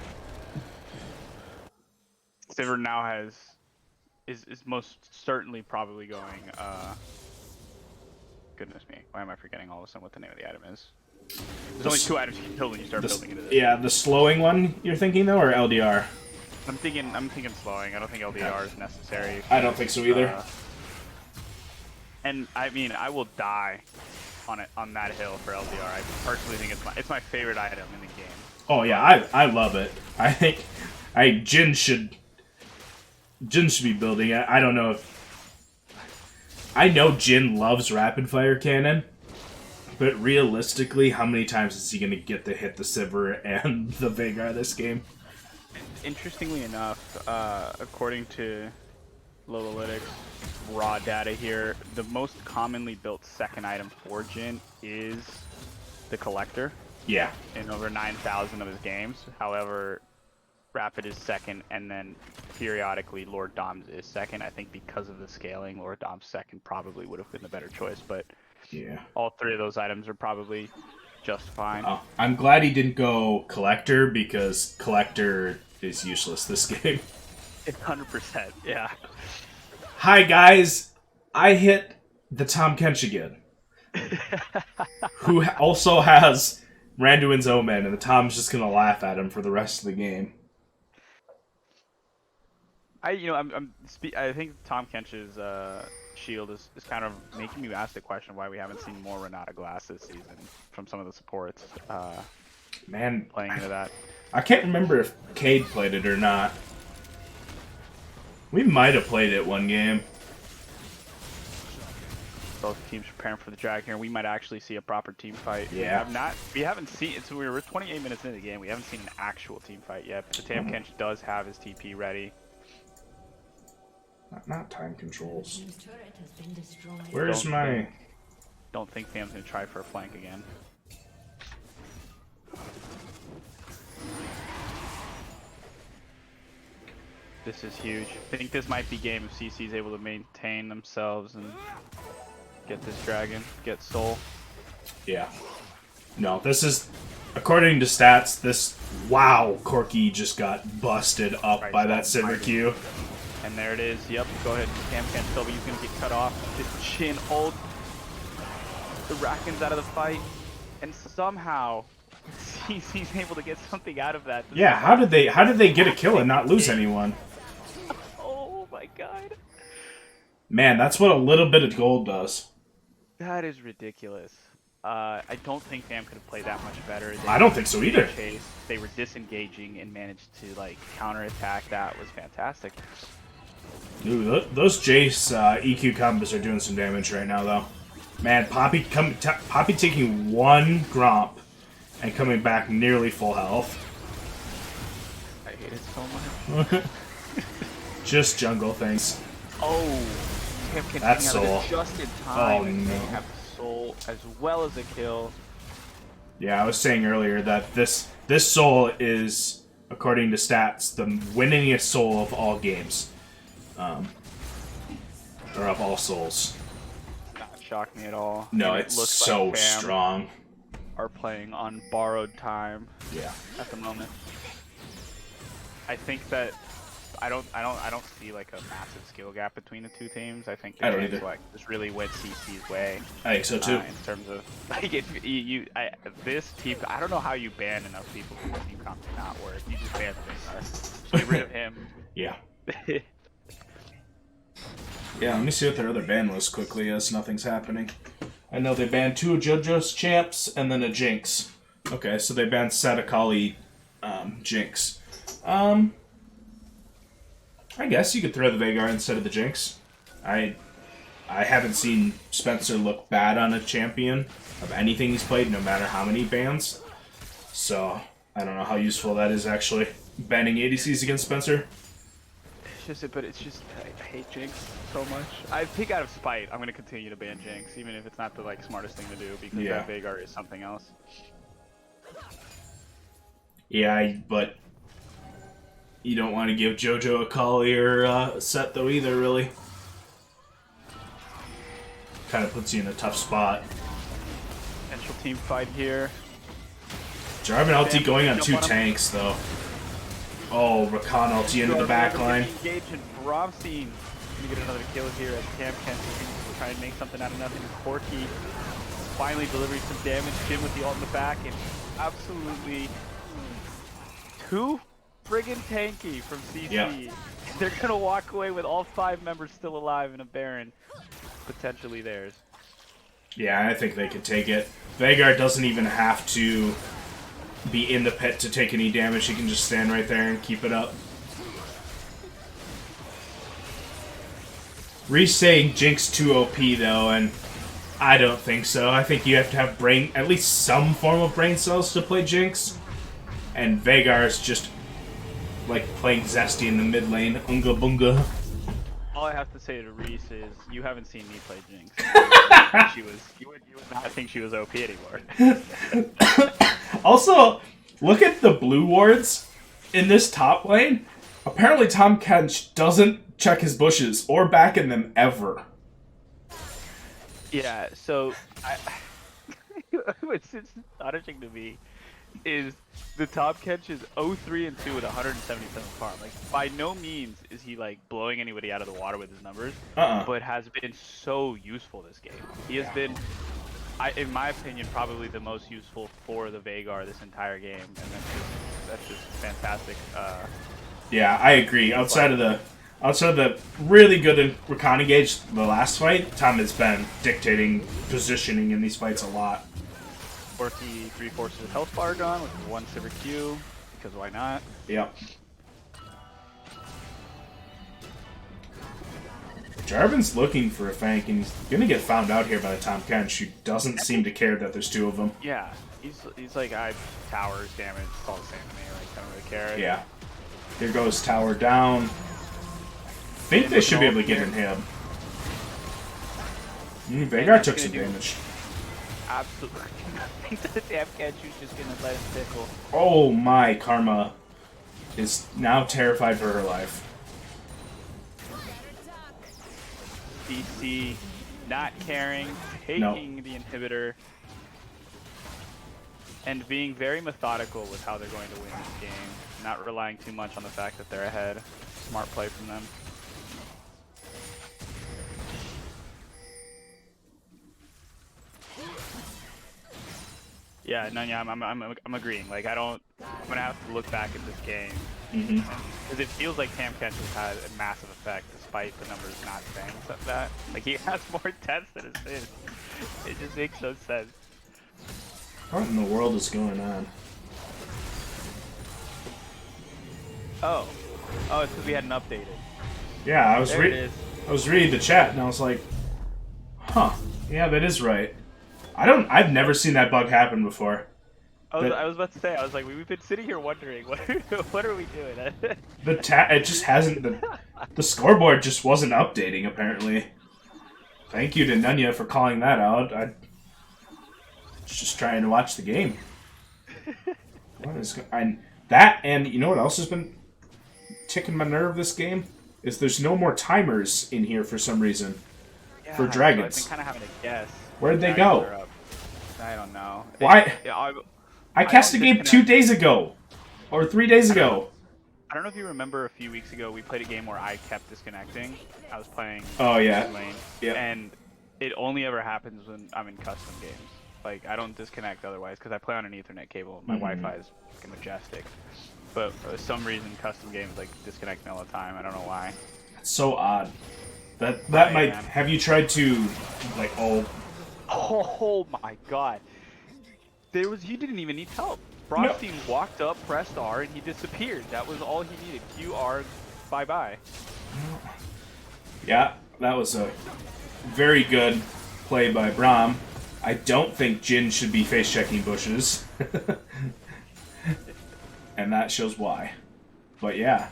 Sivir now is most certainly probably going, goodness me, why am I forgetting all of a sudden what the name of the item is? There's only 2 items you can build when you start building into this. Yeah, the slowing one you're thinking though, or LDR? I'm thinking slowing. I don't think LDR is necessary. I don't think so either. And I mean, I will die on that hill for LDR. I personally think it's my favorite item in the game. Oh yeah, I love it. I think Jin should be building it. I don't know if I know Jin loves rapid fire cannon, but realistically, how many times is he gonna get to hit the Sivir and the Veigar this game? Interestingly enough, according to Lolalytics raw data here, the most commonly built second item for Jin is the Collector. Yeah. In over 9,000 of his games. However, Rapid is second, and then periodically Lord Dom's is second. I think because of the scaling, Lord Dom's second probably would have been the better choice, but yeah, all 3 of those items are probably just fine. I'm glad he didn't go Collector, because Collector is useless this game. 100%, yeah. Hi guys, I hit the Tahm Kench again, who also has Randuin's Omen, and the Tom's just gonna laugh at him for the rest of the game. I think Tahm Kench's shield is kind of making me ask the question why we haven't seen more Renata Glass this season from some of the supports. Man, playing into that. I can't remember if Cade played it or not. We might have played it one game. Both teams preparing for the drag here. We might actually see a proper team fight. Yeah. We haven't seen it. So we're 28 minutes into the game. We haven't seen an actual team fight yet. But the Tahm Kench does have his TP ready. Not time controls. His turret has been destroyed. Where's my... Don't think Tam's gonna try for a flank again. This is huge. I think this might be game if CC is able to maintain themselves and get this dragon, get soul. Yeah. No, this is, according to stats, this... Wow, Corki just got busted up by that Sivir Q. And there it is. Yep, go ahead. Tahm Kench still, but he's gonna get cut off. This Jhin ult. The Raken's out of the fight. And somehow CC's able to get something out of that. Yeah, how did they get a kill and not lose anyone? Oh my god. Man, that's what a little bit of gold does. That is ridiculous. I don't think Tam could have played that much better. I don't think so either. They were disengaging and managed to like counterattack. That was fantastic. Ooh, those Jace EQ combos are doing some damage right now, though. Man, Poppy taking 1 Gromp and coming back nearly full health. I hate it so much. Just jungle things. Oh, Tam Kench that's soul. Just in time. Oh no. They have soul as well as a kill. Yeah, I was saying earlier that this soul is, according to stats, the winningest soul of all games. Or of all souls. Not shock me at all. No, it's so like strong. Are playing on borrowed time. Yeah. At the moment. I think that I don't see like a massive skill gap between the 2 teams. I think the games like just really went CC's way. I think so too. In terms of like this team, I don't know how you ban enough people from the team comp to not work. You just ban Veigar. Get rid of him. Yeah. Yeah, let me see what their other ban was quickly as nothing's happening. I know they banned 2 JoJo's champs and then a Jinx. Okay, so they banned Sadakali Jinx. I guess you could throw the Veigar instead of the Jinx. I haven't seen Spencer look bad on a champion of anything he's played, no matter how many bans. So, I don't know how useful that is actually. Banning ADCs against Spencer. It's just, I hate Jinx so much. I think out of spite, I'm going to continue to ban Jinx, even if it's not the like smartest thing to do, because that Veigar is something else. Yeah, but you don't want to give JoJo a Collier set, though, either, really. Kind of puts you in a tough spot. Potential team fight here. Jarvan ulti going on 2 tanks, though. Oh, Rakan ulti into the backline. Engaged in Bromstein. Gonna get another kill here as Tampkench is trying to make something out of nothing. Corki finally delivering some damage. Jin with the ult in the back, and absolutely too friggin' tanky from CC. Yep. They're gonna walk away with all 5 members still alive in a Baron. Potentially theirs. Yeah, I think they could take it. Veigar doesn't even have to be in the pit to take any damage. He can just stand right there and keep it up. Reese saying Jinx too OP though, and I don't think so. I think you have to have at least some form of brain cells to play Jinx. And Veigar is just like playing Zesty in the mid lane. Unga bunga. All I have to say to Reese is, you haven't seen me play Jinx. You would not think she was OP anymore. Also, look at the blue wards in this top lane. Apparently Tahm Kench doesn't check his bushes or back in them ever. Yeah, so what's astonishing to me is the top catch is 0-3 and 2 with 177 farm. Like, by no means is he like blowing anybody out of the water with his numbers, but has been so useful this game. He has been, in my opinion, probably the most useful for the Veigar this entire game, and that's just fantastic. Yeah, I agree. Outside of the really good Rakan engage the last fight, Tahm has been dictating positioning in these fights a lot. Corki 3/4 of his health bar gone with 1 silver Q, because why not? Yep. Jarvan's looking for a Fang, and he's gonna get found out here by the Tahm Kench, who doesn't seem to care that there's 2 of them. Yeah, he's like, I towers damage, it's all the same to me, like, I don't really care. Yeah. Here goes tower down. I think they should be able to get in him. Veigar took some damage. Absolutely nothing to the damn catch, who's just gonna let him pickle. Oh my, Karma is now terrified for her life. DC not caring, taking the inhibitor, and being very methodical with how they're going to win this game. Not relying too much on the fact that they're ahead. Smart play from them. Yeah, no, yeah, I'm agreeing. Like, I'm gonna have to look back at this game because it feels like Tampkench has had a massive effect, despite the numbers not saying that. Like, he has more deaths than his is. It just makes no sense. What in the world is going on? Oh, it's because we hadn't updated. Yeah, I was reading the chat and I was like, huh? Yeah, that is right. I've never seen that bug happen before. I was about to say, I was like, we've been sitting here wondering, what are we doing? It just hasn't, the scoreboard just wasn't updating, apparently. Thank you to Nunya for calling that out. I was just trying to watch the game. That, and you know what else has been ticking my nerve this game? Is there's no more timers in here for some reason. Yeah, for dragons. So I've been kind of having a guess. Where'd they go? I don't know. Why? I cast the game 2 days ago. Or 3 days ago. I don't know if you remember a few weeks ago, we played a game where I kept disconnecting. I was playing lane. Yeah. And it only ever happens when I'm in custom games. Like, I don't disconnect otherwise, because I play on an Ethernet cable. My Wi-Fi is fucking majestic. But for some reason, custom games, like, disconnect me all the time. I don't know why. That's so odd. That might... Have you tried to, like, Oh my god. He didn't even need help. Bromstein walked up, pressed R, and he disappeared. That was all he needed. QR, bye-bye. Yeah, that was a very good play by Braum. I don't think Jin should be face-checking bushes. And that shows why. But yeah.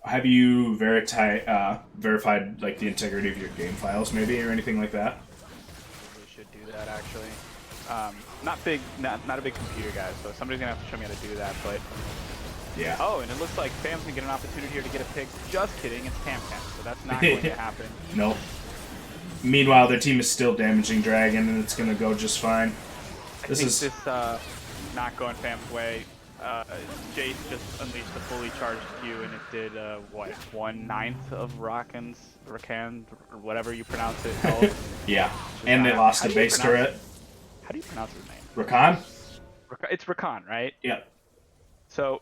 Have you verified like the integrity of your game files maybe or anything like that? We should do that actually. Not a big computer guy, so somebody's gonna have to show me how to do that. But yeah. Oh, and it looks like Fam's gonna get an opportunity here to get a pick. Just kidding, it's Tamcam, so that's not going to happen. Nope. Meanwhile, their team is still damaging Dragon, and it's gonna go just fine. This is not going Fam's way. Jace just unleashed a fully charged Q, and it did what, 1/9 of Rakan, or whatever you pronounce it. Yeah, and they lost a base turret. How do you pronounce his name? Rakan? It's Rakan, right? Yep. So,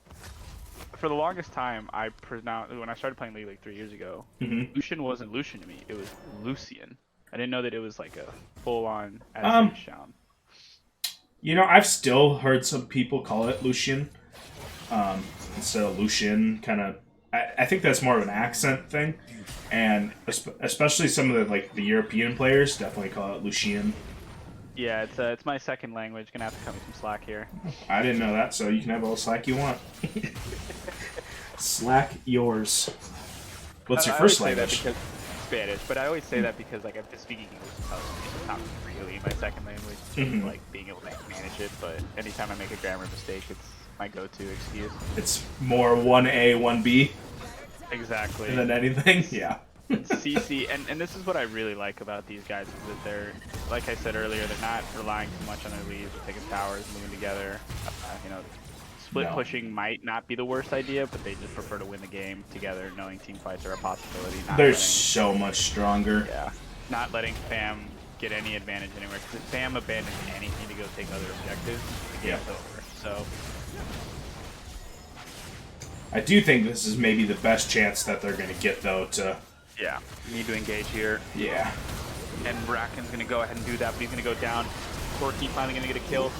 for the longest time, when I started playing League like 3 years ago, Lucian wasn't Lucian to me. It was Lucian. I didn't know that it was like a full-on sound. You know, I've still heard some people call it Lucian instead of Lucian. Kind of, I think that's more of an accent thing, and especially some of the European players definitely call it Lucian. Yeah, it's my second language. Gonna have to cut me some slack here. I didn't know that, so you can have all the slack you want. Slack yours. What's your first language? Spanish, but I always say that because like I'm just speaking English. It's not really my second language. Like being able to manage it, but anytime I make a grammar mistake, it's my go-to excuse. It's more 1A, 1B. Exactly. Than anything. Yeah. CC, and this is what I really like about these guys, is that they're, like I said earlier, they're not relying too much on their leads, taking towers, moving together. Split pushing might not be the worst idea, but they just prefer to win the game together, knowing team fights are a possibility. They're so much stronger. Yeah, not letting Fam get any advantage anywhere, because if Fam abandons anything to go take other objectives, the game's over. So I do think this is maybe the best chance that they're going to get, though, to... Yeah, need to engage here. Yeah. And Bracken's going to go ahead and do that, but he's going to go down. Corki finally going to get a kill.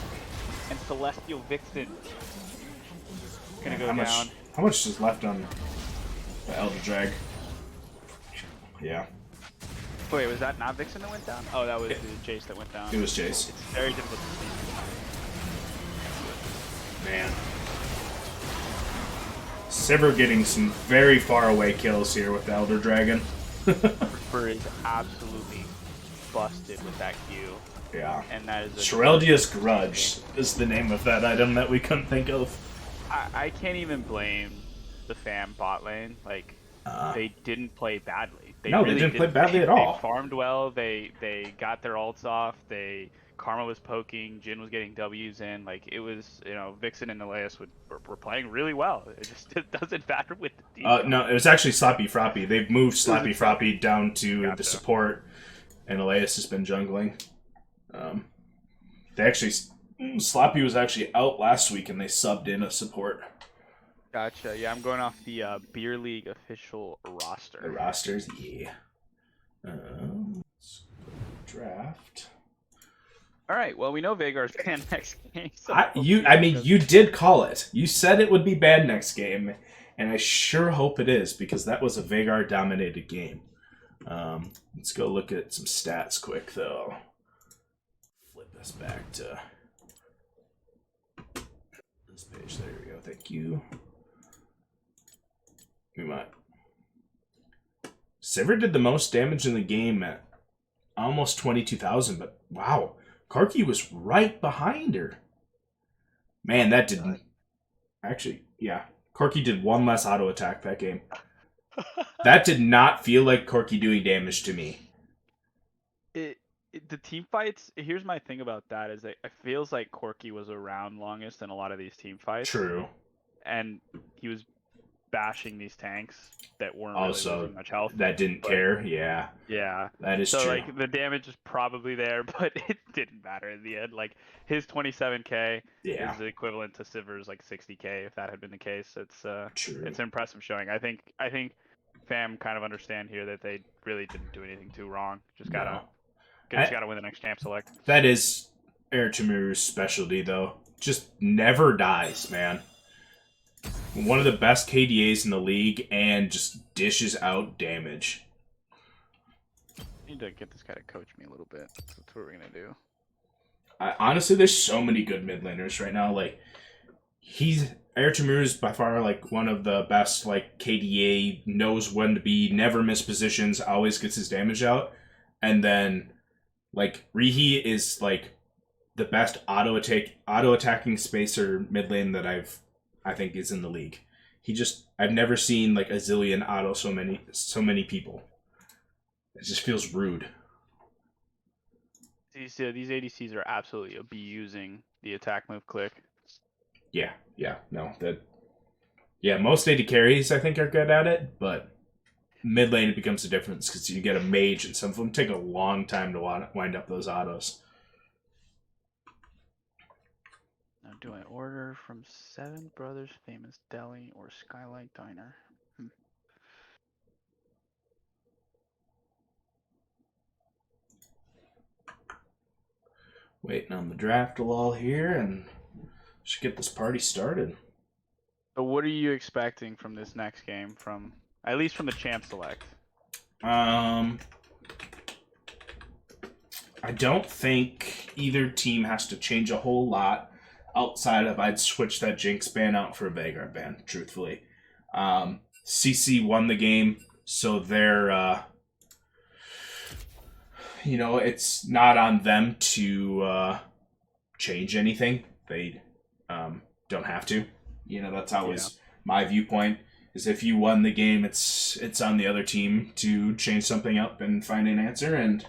And Celestial Vixen going to go down. How much is left on the Elder Drag? Yeah. Wait, was that not Vixen that went down? Oh, that was Jace that went down. It was Jace. It's very difficult to see. Man. Sivir getting some very far away kills here with the Elder Dragon. Reaper is absolutely busted with that Q. Yeah. And that is Shereldia's Grudge is the name of that item that we couldn't think of. I can't even blame the Fam bot lane. Like, they didn't play badly. They didn't play badly at all. They farmed well. They got their ults off. Karma was poking, Jhin was getting W's in, like it was, Vixen and Elias were playing really well. It doesn't matter with the team. No, it was actually Slappy Froppy. They've moved Slappy Froppy down to the support, and Elias has been jungling. Slappy was actually out last week, and they subbed in a support. Gotcha. Yeah, I'm going off the Beer League official roster. The rosters, yeah. Let's draft. All right. Well, we know Veigar's banned next game. So you did call it. You said it would be bad next game, and I sure hope it is, because that was a Veigar-dominated game. Let's go look at some stats quick, though. Flip us back to this page. There we go. Thank you. We might. Sivir did the most damage in the game at almost 22,000, but wow. Corki was right behind her. Man, that didn't... Actually, yeah. Corki did one less auto attack that game. That did not feel like Corki doing damage to me. The team fights, here's my thing about that, is that it feels like Corki was around longest in a lot of these team fights. True. And he was bashing these tanks that weren't really losing much health. That didn't care, yeah. Yeah. That is true. So, like, the damage is probably there, but it didn't matter in the end. Like, his 27k is the equivalent to Sivir's, like, 60k, if that had been the case. It's true. It's an impressive showing. I think Fam kind of understand here that they really didn't do anything too wrong. Just gotta win the next champ select. That is Ertuğrul's specialty, though. Just never dies, man. One of the best KDAs in the league, and just dishes out damage. I need to get this guy to coach me a little bit. That's what we're gonna do. Honestly, there's so many good mid laners right now. Like, Ertuğrul is by far like one of the best. Like, KDA, knows when to be, never miss positions, always gets his damage out. And then like Rihi is like the best auto attacking spacer mid lane that I think is in the league. I've never seen like a zillion auto so many people. It just feels rude. These ADCs are absolutely abusing the attack move click. Yeah, most AD carries I think are good at it, but mid lane it becomes a difference because you get a mage and some of them take a long time to wind up those autos. Now, do I order from Seven Brothers Famous Deli or Skylight Diner? Waiting on the draft lull here, and should get this party started. So what are you expecting from this next game, at least from the champ select? I don't think either team has to change a whole lot outside of I'd switch that Jinx ban out for a Veigar ban, truthfully. CC won the game, so they're it's not on them to change anything. They don't have to. That's always my viewpoint. Is if you won the game, it's on the other team to change something up and find an answer. And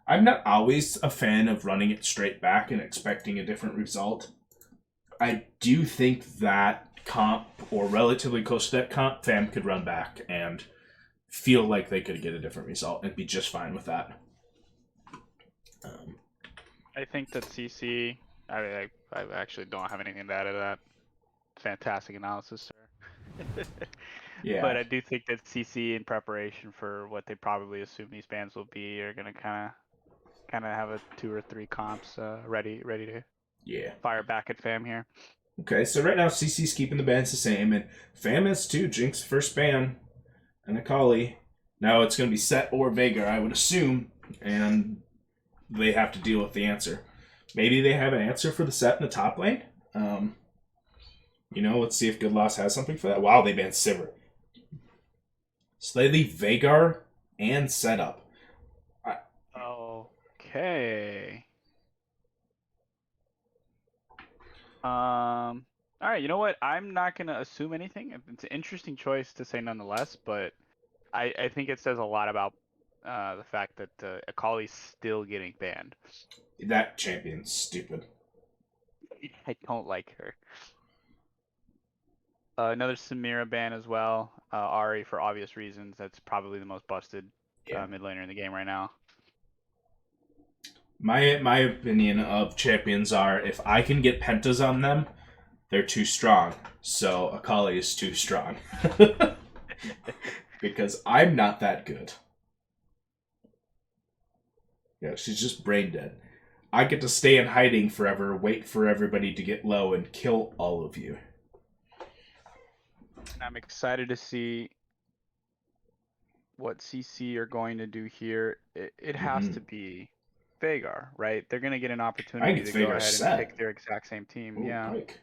I'm not always a fan of running it straight back and expecting a different result. I do think that comp, or relatively close to that comp, Fam could run back and feel like they could get a different result and be just fine with that. I think that CC, I actually don't have anything to add to that. Fantastic analysis, sir. Yeah. But I do think that CC, in preparation for what they probably assume these bans will be, are gonna kind of have a 2 or 3 comps ready to fire back at Fam here. Okay, so right now CC's keeping the bans the same, and Fam has 2. Jinx first ban, and Akali. Now it's going to be Set or Veigar, I would assume, and they have to deal with the answer. Maybe they have an answer for the Set in the top lane. Let's see if Good Loss has something for that. Wow, they banned Sivir. So they leave Veigar and Set up. Okay. All right, you know what? I'm not going to assume anything. It's an interesting choice to say nonetheless, but I think it says a lot about the fact that Akali's still getting banned. That champion's stupid. I don't like her. Another Samira ban as well. Ari, for obvious reasons, that's probably the most busted mid laner in the game right now. My opinion of champions are, if I can get pentas on them, they're too strong. So Akali is too strong. Because I'm not that good. Yeah, she's just brain dead. I get to stay in hiding forever, wait for everybody to get low, and kill all of you. And I'm excited to see what CC are going to do here. It has to be Veigar, right? They're going to get an opportunity to go ahead and pick their exact same team. Ooh, yeah. Pike.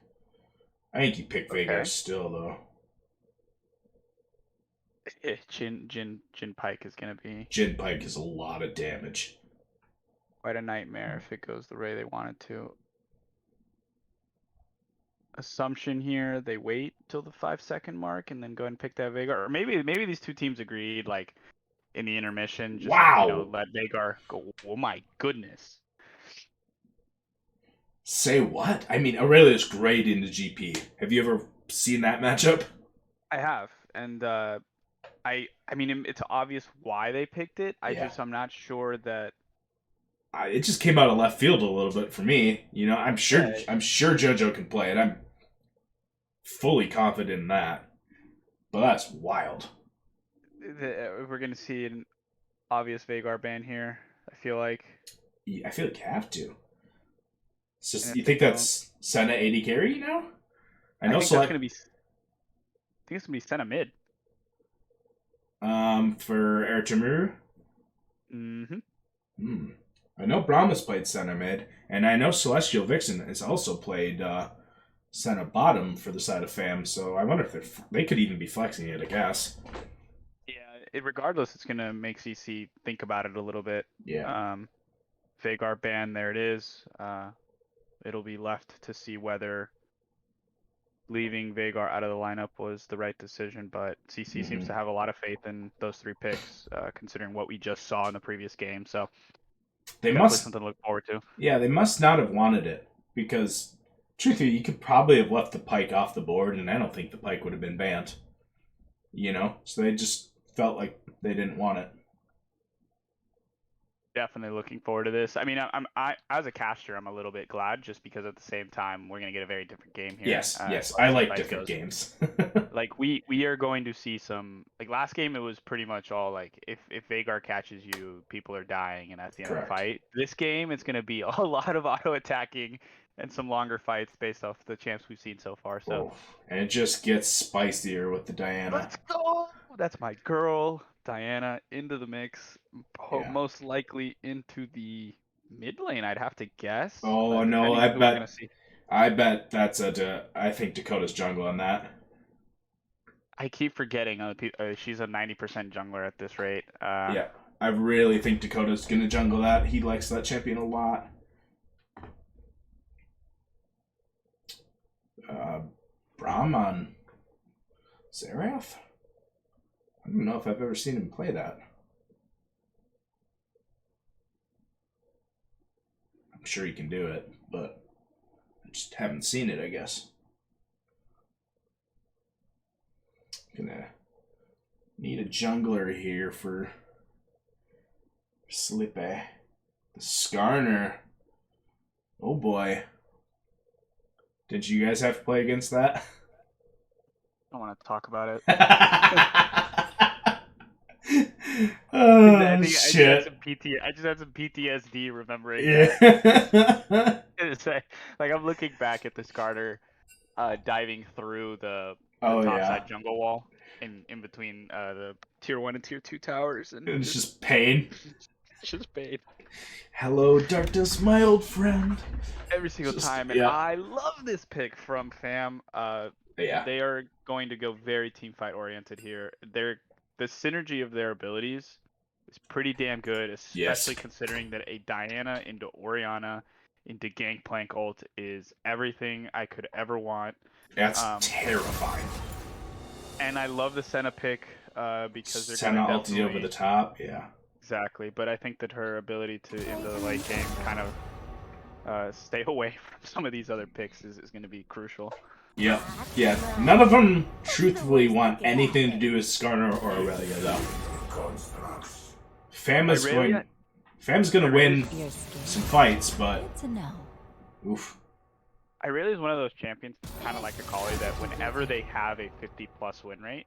I think you pick Veigar still, though. Jin Pike is going to be... Jin Pike is a lot of damage. Quite a nightmare if it goes the way they want it to. Assumption here, they wait till the 5-second mark and then go ahead and pick that Veigar. Or maybe these two teams agreed, like, in the intermission, just let Veigar go. Oh my goodness. Say what? I mean, Aurelia's great in the GP. Have you ever seen that matchup? I have, and I mean, it's obvious why they picked it. I'm not sure that. It just came out of left field a little bit for me. I'm sure JoJo can play it. I'm fully confident in that. But that's wild. We're gonna see an obvious Veigar ban here. I feel like. Yeah, I feel like you have to. It's just, you think that's Senna 80 carry now? I think it's gonna be Senna mid. For Ertuğrul? Mm-hmm. I know Brahma's played Senna mid, and I know Celestial Vixen has also played Senna bottom for the side of Fam, so I wonder if they could even be flexing it, I guess. Yeah, regardless, it's going to make CC think about it a little bit. Yeah. Veigar ban, there it is. it'll be left to see whether leaving Veigar out of the lineup was the right decision. But CC seems to have a lot of faith in those 3 picks, considering what we just saw in the previous game. So they definitely something to look forward to. Yeah, they must not have wanted it because, truthfully, you could probably have left the Pyke off the board, and I don't think the Pyke would have been banned. You know, so they just felt like they didn't want it. Definitely looking forward to this. I mean, I as a caster, I'm a little bit glad just because at the same time we're gonna get a very different game here. Yes, I like different games. Like we are going to see some, like last game it was pretty much all like if Veigar catches you, people are dying and that's the end of the fight. This game it's gonna be a lot of auto attacking and some longer fights based off the champs we've seen so far. So and it just gets spicier with the Diana. Let's go! That's my girl. Diana into the mix, most likely into the mid lane, I'd have to guess. Oh no, I bet that's I think Dakota's jungle on that. I keep forgetting she's a 90% jungler at this rate. Yeah, I really think Dakota's gonna jungle that. He likes that champion a lot. Braum on Xerath? I don't know if I've ever seen him play that. I'm sure he can do it, but I just haven't seen it, I guess. Gonna need a jungler here for Slippe. The Skarner. Oh boy. Did you guys have to play against that? I don't want to talk about it. Oh, shit. I just had some PTSD remembering that. Like I'm looking back at the Skarner diving through the topside jungle wall in between the tier 1 and tier 2 towers, and it's just pain. It's just pain. Hello, darkness, my old friend. Every single time, and I love this pick from Fam. They are going to go very team fight oriented here. The synergy of their abilities is pretty damn good, especially considering that a Diana into Orianna into Gangplank ult is everything I could ever want. That's terrifying. And I love the Senna pick because they're Senna ulti over the top, Exactly, but I think that her ability to, in the late game, kind of stay away from some of these other picks is going to be crucial. Yeah. None of them truthfully want anything to do with Skarner or Aurelia, though. Fam's going to win some fights, but... Oof. Aurelia is one of those champions, kind of like Akali, that whenever they have a 50+ win rate,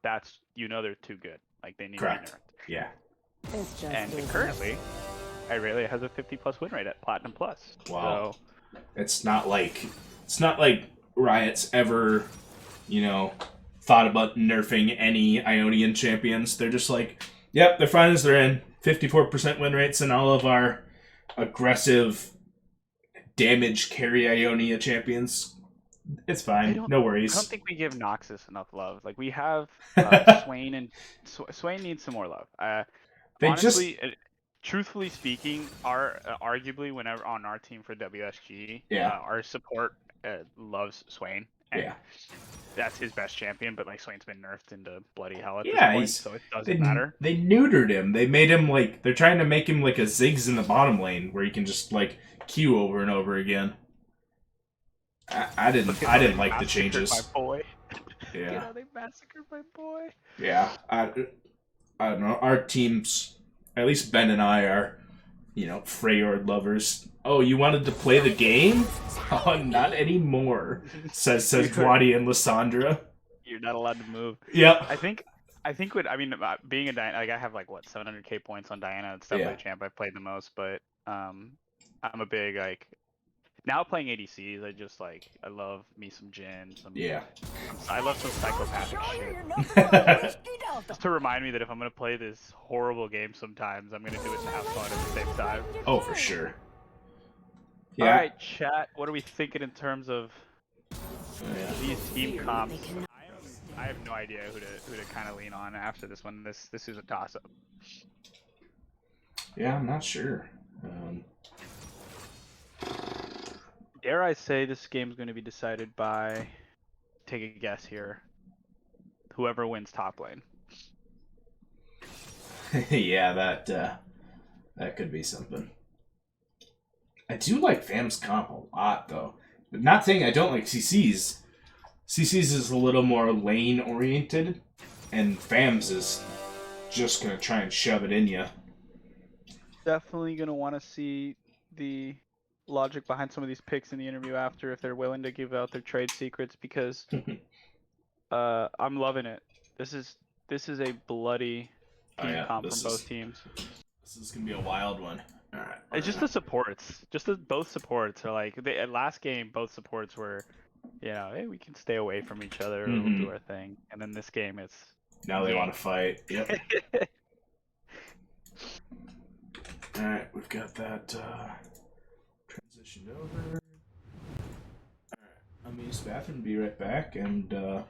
that's, they're too good. Like, they need to be nerfed. Yeah. And currently, Aurelia has a 50+ win rate at Platinum Plus. Wow. So... It's not like Riot's ever, thought about nerfing any Ionian champions. They're just like, yep, they're fine as they're in. 54% win rates and all of our aggressive damage carry Ionia champions. It's fine. No worries. I don't think we give Noxus enough love. Like, we have Swain, and Swain needs some more love. Truthfully speaking, arguably whenever on our team for WSG, our support loves Swain. And that's his best champion, but like Swain's been nerfed into bloody hell at this point, so it doesn't matter. They neutered him. They made him they're trying to make him like a Ziggs in the bottom lane where he can just Q over and over again. I didn't like the changes. My boy. Yeah. They massacred my boy. Yeah. I don't know. Our teams, at least Ben and I are, Freyord lovers. Oh, you wanted to play the game? Oh, not anymore. Says Dwadi and Lissandra. You're not allowed to move. Yeah. I think being a Diana, I have 700k points on Diana. It's definitely a champ I've played the most, but I'm a big now playing ADCs. I love me some Jhin. I love some psychopathic shit. Just to remind me that if I'm gonna play this horrible game sometimes, I'm gonna do it and have fun at the same time. Oh, for sure. Yeah. All right, chat. What are we thinking in terms of these team comps? I have no idea who to kind of lean on after this one. This is a toss-up. Yeah, I'm not sure. Dare I say this game's going to be decided by, take a guess here, whoever wins top lane. Yeah, that could be something. I do like Fam's comp a lot, though. But not saying I don't like CC's. CC's is a little more lane oriented, and Fam's is just gonna try and shove it in you. Definitely going to want to see the logic behind some of these picks in the interview after, if they're willing to give out their trade secrets, because I'm loving it. This is a bloody team comp from both teams. This is gonna be a wild one. All right. It's just the supports. Both supports are like, at last game, both supports were, hey, we can stay away from each other. We'll do our thing. And then this game, it's now they want to fight. Yep. All right, we've got that transitioned over. All right, I'm gonna use the bathroom. Be right back, and I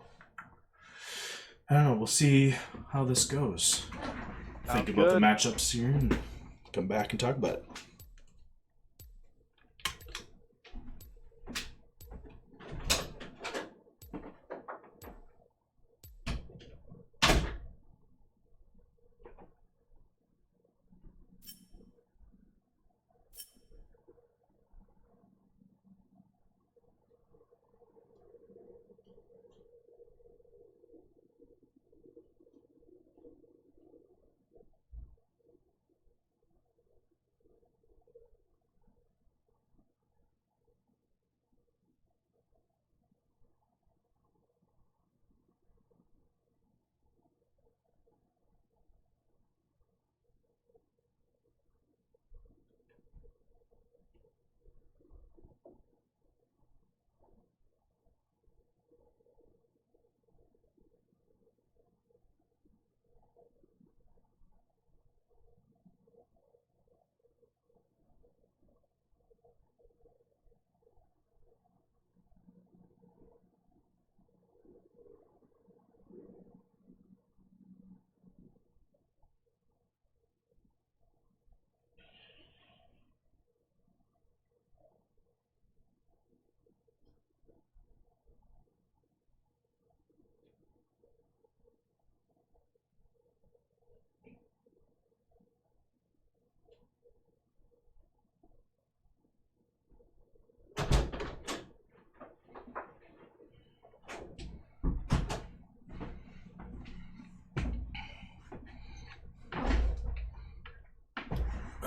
don't know. We'll see how this goes. Think about the matchups here, and come back and talk about it.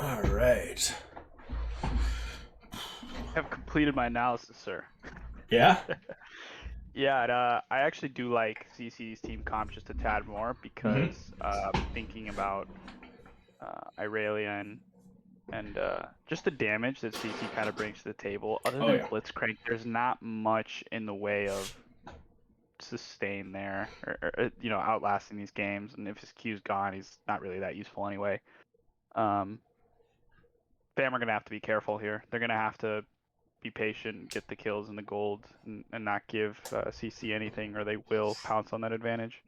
All right. I have completed my analysis, sir. Yeah? Yeah, I actually do like CC's team comp just a tad more, because thinking about Irelia and just the damage that CC kind of brings to the table. Other than Blitzcrank, there's not much in the way of sustain there, or outlasting these games. And if his Q's gone, he's not really that useful anyway. Fam are gonna have to be careful here. They're gonna have to be patient, get the kills and the gold, and not give CC anything, or they will pounce on that advantage.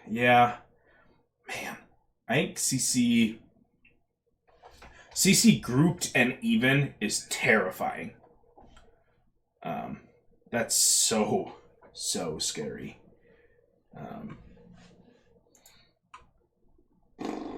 Yeah. Man, I think CC grouped and even is terrifying. That's so scary.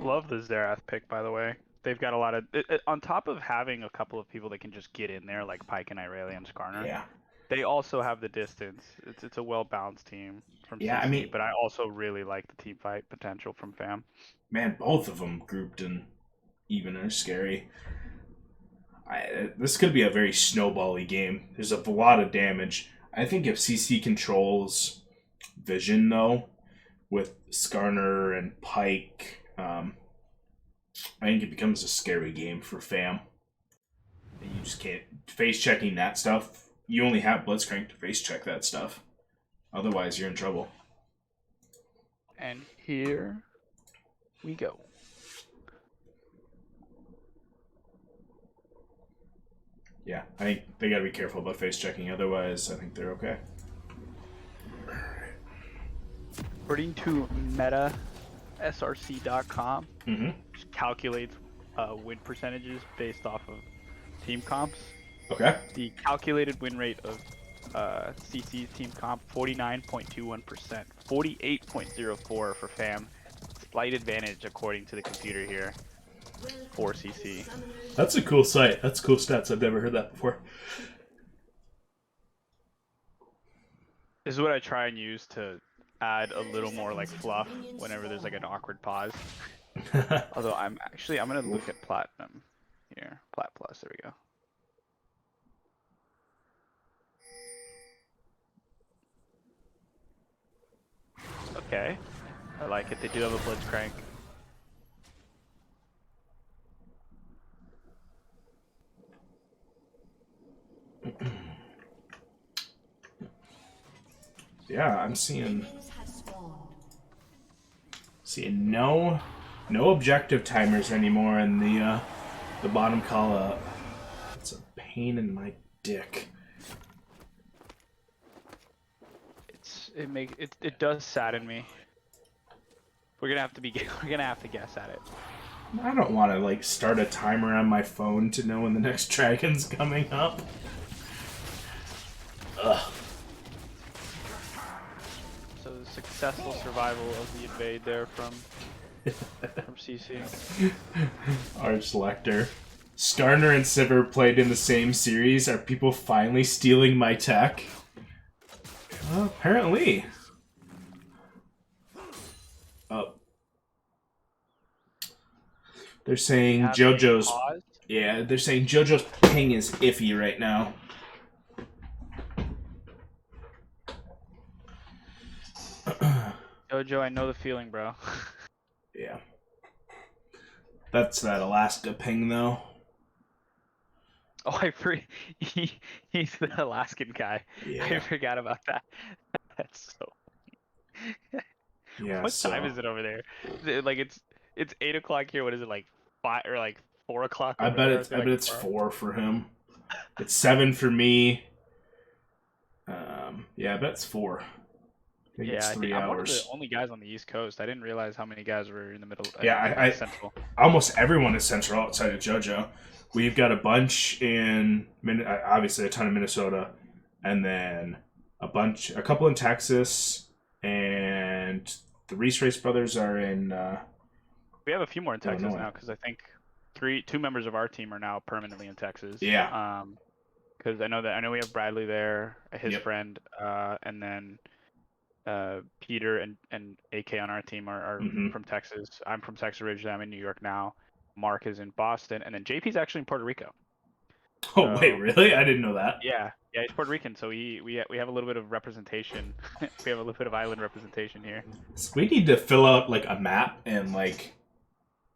Love the Xerath pick, by the way. They've got a lot of, on top of having a couple of people that can just get in there, like Pyke and Irelia and Skarner. Yeah. They also have the distance. It's a well-balanced team from CC, I mean, but I also really like the team fight potential from Fam. Man, both of them grouped and even are scary. This could be a very snowbally game. There's a lot of damage. I think if CC controls Vision, though, with Skarner and Pyke, I think it becomes a scary game for Fam. You just can't face checking that stuff. You only have Blitzcrank to face check that stuff. Otherwise, you're in trouble. And here we go. Yeah, I think they gotta be careful about face checking. Otherwise, I think they're okay. According to MetaSRC.com, which calculates win percentages based off of team comps. Okay. The calculated win rate of CC's team comp 49.21%, 48.04 for FAM. Slight advantage according to the computer here for CC. That's a cool site. That's cool stats. I've never heard that before. This is what I try and use to add a little more like fluff whenever there's like an awkward pause. Although I'm gonna look at Platinum here. Plat Plus, there we go. Okay. I like it. They do have a Blitzcrank. Yeah, I'm seeing no objective timers anymore in the bottom call up. It's a pain in my dick. It does sadden me. We're gonna have to guess at it. I don't want to like start a timer on my phone to know when the next dragon's coming up. Ugh. So the successful survival of the invade there from CC. Arch Lecter. Skarner and Sivir played in the same series. Are people finally stealing my tech? Well, apparently. Oh. They're saying JoJo's... Yeah, they're saying JoJo's ping is iffy right now. JoJo, I know the feeling, bro. Yeah. That's that Alaska ping, though. Oh, he's the Alaskan guy. Yeah. I forgot about that. That's so... Yeah, what time is it over there? Like it's 8 o'clock here. What is it, like 5 or like 4 o'clock? I bet it's 4 for him. It's 7 for me. Yeah, I bet it's 4. I think it's 3 hours. I'm one of the only guys on the East Coast. I didn't realize how many guys were in the middle. Yeah, Central. Almost everyone is Central outside of JoJo. We've got a bunch in, obviously a ton in Minnesota, and then a couple in Texas, and the Reese Race brothers are in... we have a few more in Texas now, because I think 2 members of our team are now permanently in Texas. Yeah. Because I know we have Bradley there, his friend, and then Peter and AK on our team are from Texas. I'm from Texas originally. I'm in New York now. Mark is in Boston, and then JP's actually in Puerto Rico. Oh, wait, really? I didn't know that. Yeah, he's Puerto Rican, so we have a little bit of representation. We have a little bit of island representation here. So we need to fill out like a map, and like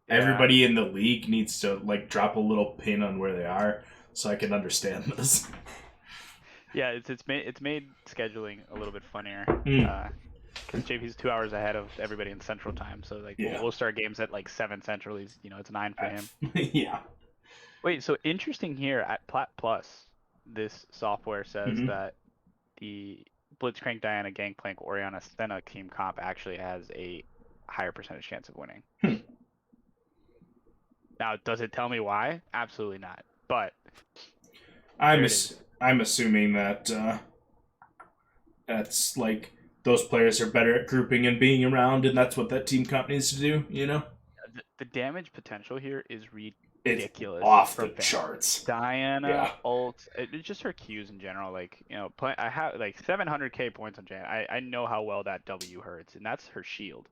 everybody in the league needs to like drop a little pin on where they are, so I can understand this. Yeah, it's made scheduling a little bit funnier. Because JP's 2 hours ahead of everybody in Central Time, so like we'll start games at like 7 Central. It's 9 for him. Yeah. Wait, so interesting here at Plat Plus, this software says that the Blitzcrank, Diana, Gangplank, Orianna, Senna team comp actually has a higher percentage chance of winning. Now, does it tell me why? Absolutely not. But I'm assuming that that's like those players are better at grouping and being around, and that's what that team comp needs to do. The damage potential here is ridiculous. It's off the charts. Diana, ult, it's just her Qs in general. I have like 700k points on Jan. I know how well that W hurts, and that's her shield.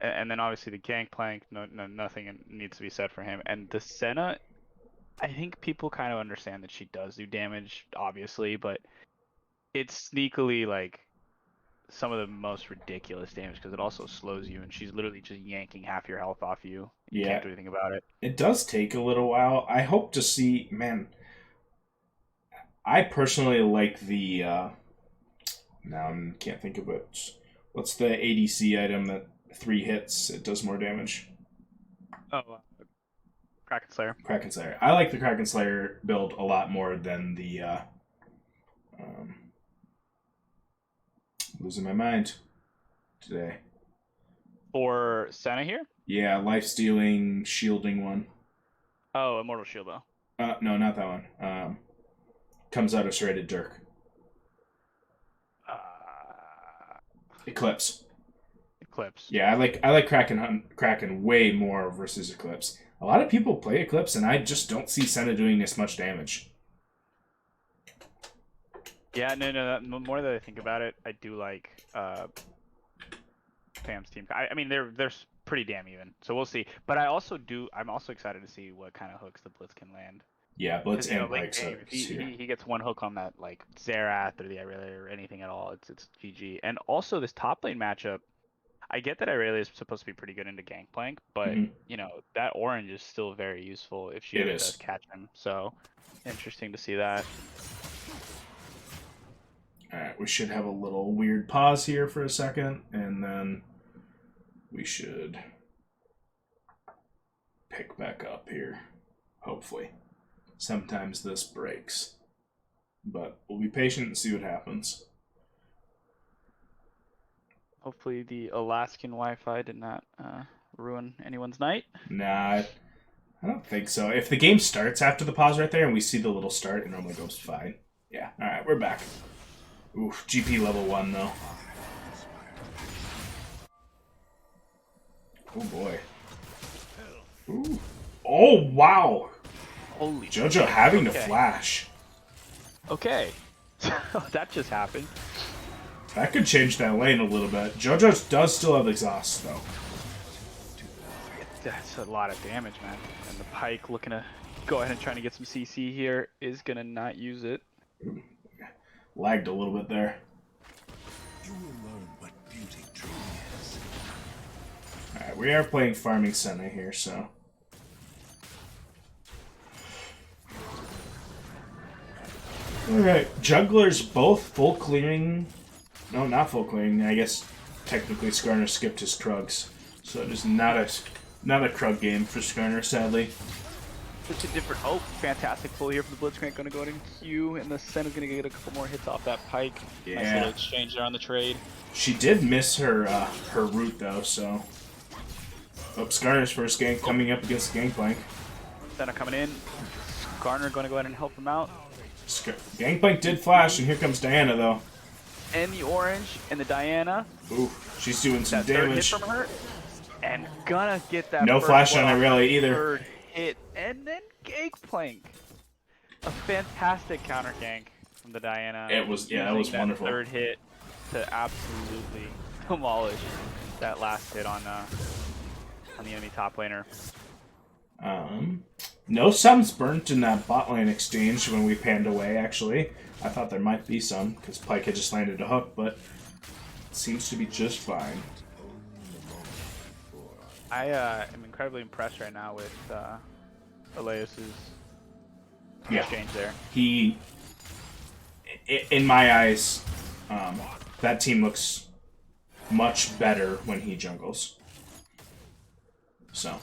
And then obviously the Gangplank, nothing needs to be said for him. And the Senna, I think people kind of understand that she does do damage, obviously, but it's sneakily like some of the most ridiculous damage because it also slows you, and she's literally just yanking half your health off you. You can't do anything about it. It does take a little while. I hope to see, man. I personally like the. Now I can't think of it. What's the ADC item that 3 hits it does more damage? Oh, Kraken Slayer. Kraken Slayer. I like the Kraken Slayer build a lot more than the. Losing my mind today. For Senna here? Yeah, life-stealing, shielding one. Oh, Immortal Shield, though. No, not that one. Comes out of Serrated Dirk. Eclipse. Eclipse. Yeah, I like Kraken way more versus Eclipse. A lot of people play Eclipse, and I just don't see Senna doing this much damage. Yeah, no. The more that I think about it, I do like Pam's team. I mean, they're pretty damn even. So we'll see. But I'm also excited to see what kind of hooks the Blitz can land. Yeah, Blitz and Pike's he gets one hook on that like Xerath or the Irelia or anything at all. It's GG. And also this top lane matchup. I get that Irelia is supposed to be pretty good into Gangplank, but you know that orange is still very useful if she does catch him. So interesting to see that. Alright, we should have a little weird pause here for a second, and then we should pick back up here. Hopefully. Sometimes this breaks. But we'll be patient and see what happens. Hopefully the Alaskan Wi-Fi did not ruin anyone's night. Nah, I don't think so. If the game starts after the pause right there and we see the little start, it normally goes fine. Yeah, alright, we're back. Oof, GP level 1 though. Oh boy. Ooh. Oh wow! Holy JoJo shit. having to flash. Okay. That just happened. That could change that lane a little bit. JoJo does still have exhaust though. That's a lot of damage, man. And the Pike looking to go ahead and trying to get some CC here is gonna not use it. Ooh. Lagged a little bit there. You will learn what beauty truly is. Alright, we are playing Farming Senna here, so. Alright, jugglers both full clearing. No, not full clearing. I guess technically Skarner skipped his Krugs. So just not a Krug game for Skarner, sadly. Such a different. Oh, fantastic pull here for the Blitzcrank. Going to go ahead and Q, and the Senna's going to get a couple more hits off that Pike. Yeah. Nice little exchange there on the trade. She did miss her her root though, so. Oh, Skarner's first gank coming up against Gangplank. Senna coming in. Garner going to go ahead and help him out. Gangplank did flash, and here comes Diana though. And the orange and the Diana. Ooh, she's doing some That third hit damage. from her. And gonna get that. No first flash on block. Irelia either. Third hit, and then Gangplank. A fantastic counter gank from the Diana. It was, yeah, that was wonderful. Third hit to absolutely demolish that last hit on the enemy top laner. No sums burnt in that bot lane exchange when we panned away, actually. I thought there might be some, because Pike had just landed a hook, but it seems to be just fine. I am incredibly impressed right now with Elias's exchange there. He, in my eyes, that team looks much better when he jungles. So.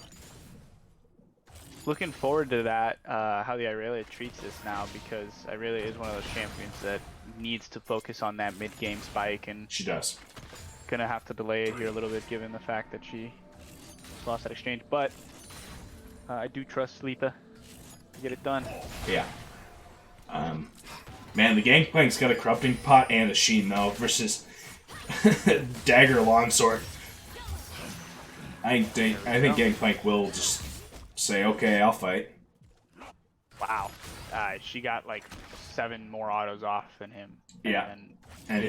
Looking forward to that, how the Irelia treats this now, because Irelia is one of those champions that needs to focus on that mid-game spike, and She does. gonna have to delay it here a little bit given the fact that she lost that exchange. But I do trust Sleetha to get it done. Yeah. Man, the Gangplank's got a Corrupting Pot and a Sheen, though, versus Dagger Longsword. I think Gangplank will just say, okay, I'll fight. Wow. She got like 7 more autos off than him. Yeah. And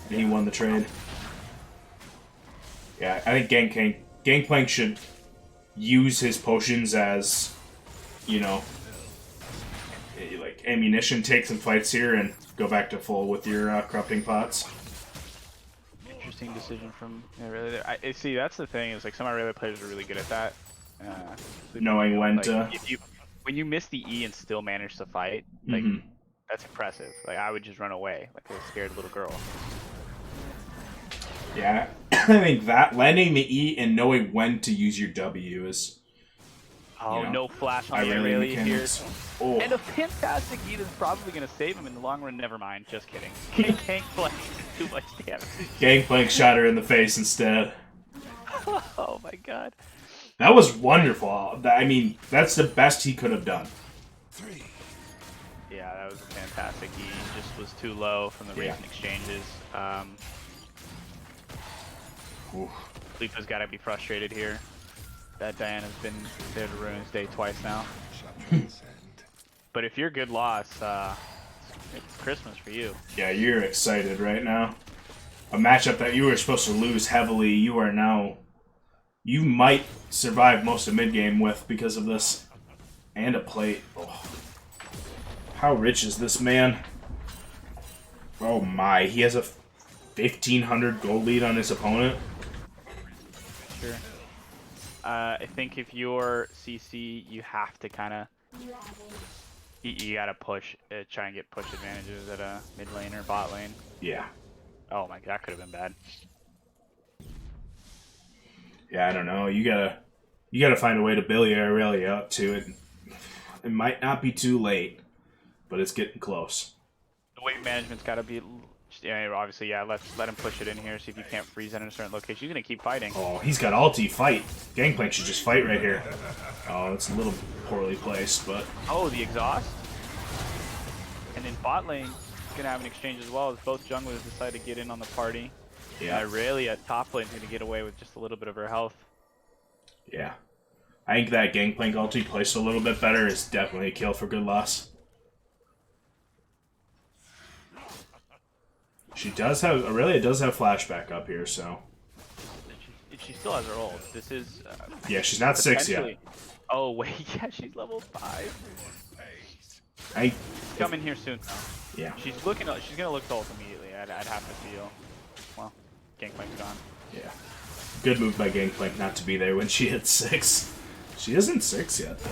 he won the trade. Yeah, I think Gangplank should use his potions as, you know, like ammunition, take some fights here, and go back to full with your Corrupting Pots. Interesting decision from Irelia. I see. That's the thing, is like some Irelia players are really good at that. Knowing when like, to. When you miss the E and still manage to fight, like that's impressive. Like I would just run away like a scared little girl. Yeah, I think that landing the E and knowing when to use your W is. Oh, you know, no flash on the Irelia Irelia here. Oh. And a fantastic E that's probably going to save him in the long run. Never mind, just kidding. Gangplank too much damage. Gangplank shot her in the face instead. Oh my god. That was wonderful. I mean, that's the best he could have done. 3. Yeah, that was a fantastic. He just was too low from the recent exchanges. Khalifa's got to be frustrated here. That Diana's been there to ruin his day twice now. But if you're good loss, it's Christmas for you. Yeah, you're excited right now. A matchup that you were supposed to lose heavily, you are now... You might survive most of mid-game with because of this. And a plate. Oh. How rich is this man? Oh my, he has a 1,500 gold lead on his opponent. Sure. I think if you're CC, you have to kind of... You gotta push, try and get push advantages at a mid lane or bot lane. Yeah. Oh my, that could have been bad. Yeah, I don't know. You gotta find a way to Billy Aurelia up to it. It might not be too late, but it's getting close. The weight management's gotta be... Yeah, obviously, yeah, let him push it in here, see if you can't freeze it in a certain location. He's gonna keep fighting. Oh, he's got ulti, fight. Gangplank should just fight right here. Oh, it's a little poorly placed, but... Oh, the exhaust? And then bot lane is gonna have an exchange as well, as both junglers decide to get in on the party. Yeah. And Irelia top lane's gonna get away with just a little bit of her health. Yeah. I think that Gangplank ulti placed a little bit better is definitely a kill for good loss. She does have... Aurelia does have flashback up here, so... She still has her ult. This is... yeah, she's not 6 yet. Oh, wait. Yeah, she's level 5. She's coming here soon, though. Yeah. She's gonna look to ult immediately, I'd have to feel. Well, Gangplank's gone. Yeah. Good move by Gangplank not to be there when she hit 6. She isn't 6 yet, though.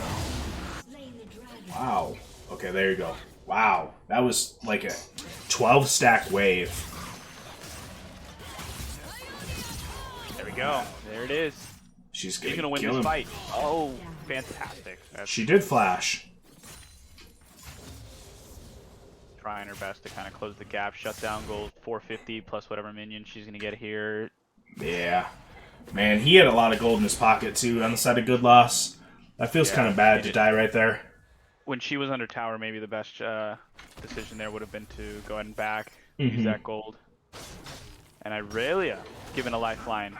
Wow. Okay, there you go. Wow. That was like a 12-stack wave. There we go. There it is. She's gonna win this fight. Oh, fantastic. She did flash. Trying her best to kind of close the gap. Shut down gold 450 plus whatever minion she's gonna get here. Yeah. Man, he had a lot of gold in his pocket, too, on the side of good loss. That feels kind of bad to die right there. When she was under tower, maybe the best decision there would have been to go ahead and back, use that gold. And Irelia given a lifeline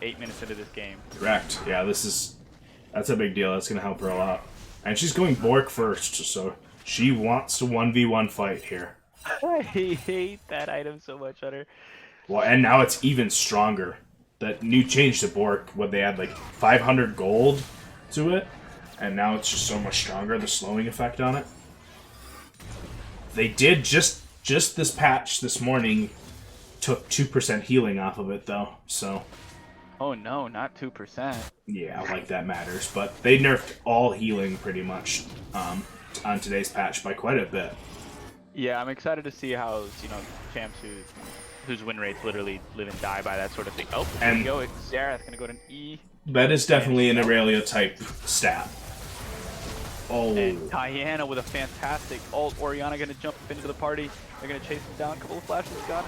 8 minutes into this game. Correct. Yeah, that's a big deal. That's going to help her a lot. And she's going Bork first, so she wants to 1v1 fight here. I hate that item so much on her. Well, and now it's even stronger. That new change to Bork, when they had like 500 gold to it, and now it's just so much stronger, the slowing effect on it. They did just this patch this morning took 2% healing off of it though, so... Oh no, not 2%. Yeah, like that matters, but they nerfed all healing pretty much on today's patch by quite a bit. Yeah, I'm excited to see how, champs whose win rates literally live and die by that sort of thing. Oh, there we go. Xerath gonna go to an E. That is definitely an Aurelia type stat. Oh. And Diana with a fantastic ult. Orianna gonna jump into the party. They're gonna chase him down. A couple of flashes gone.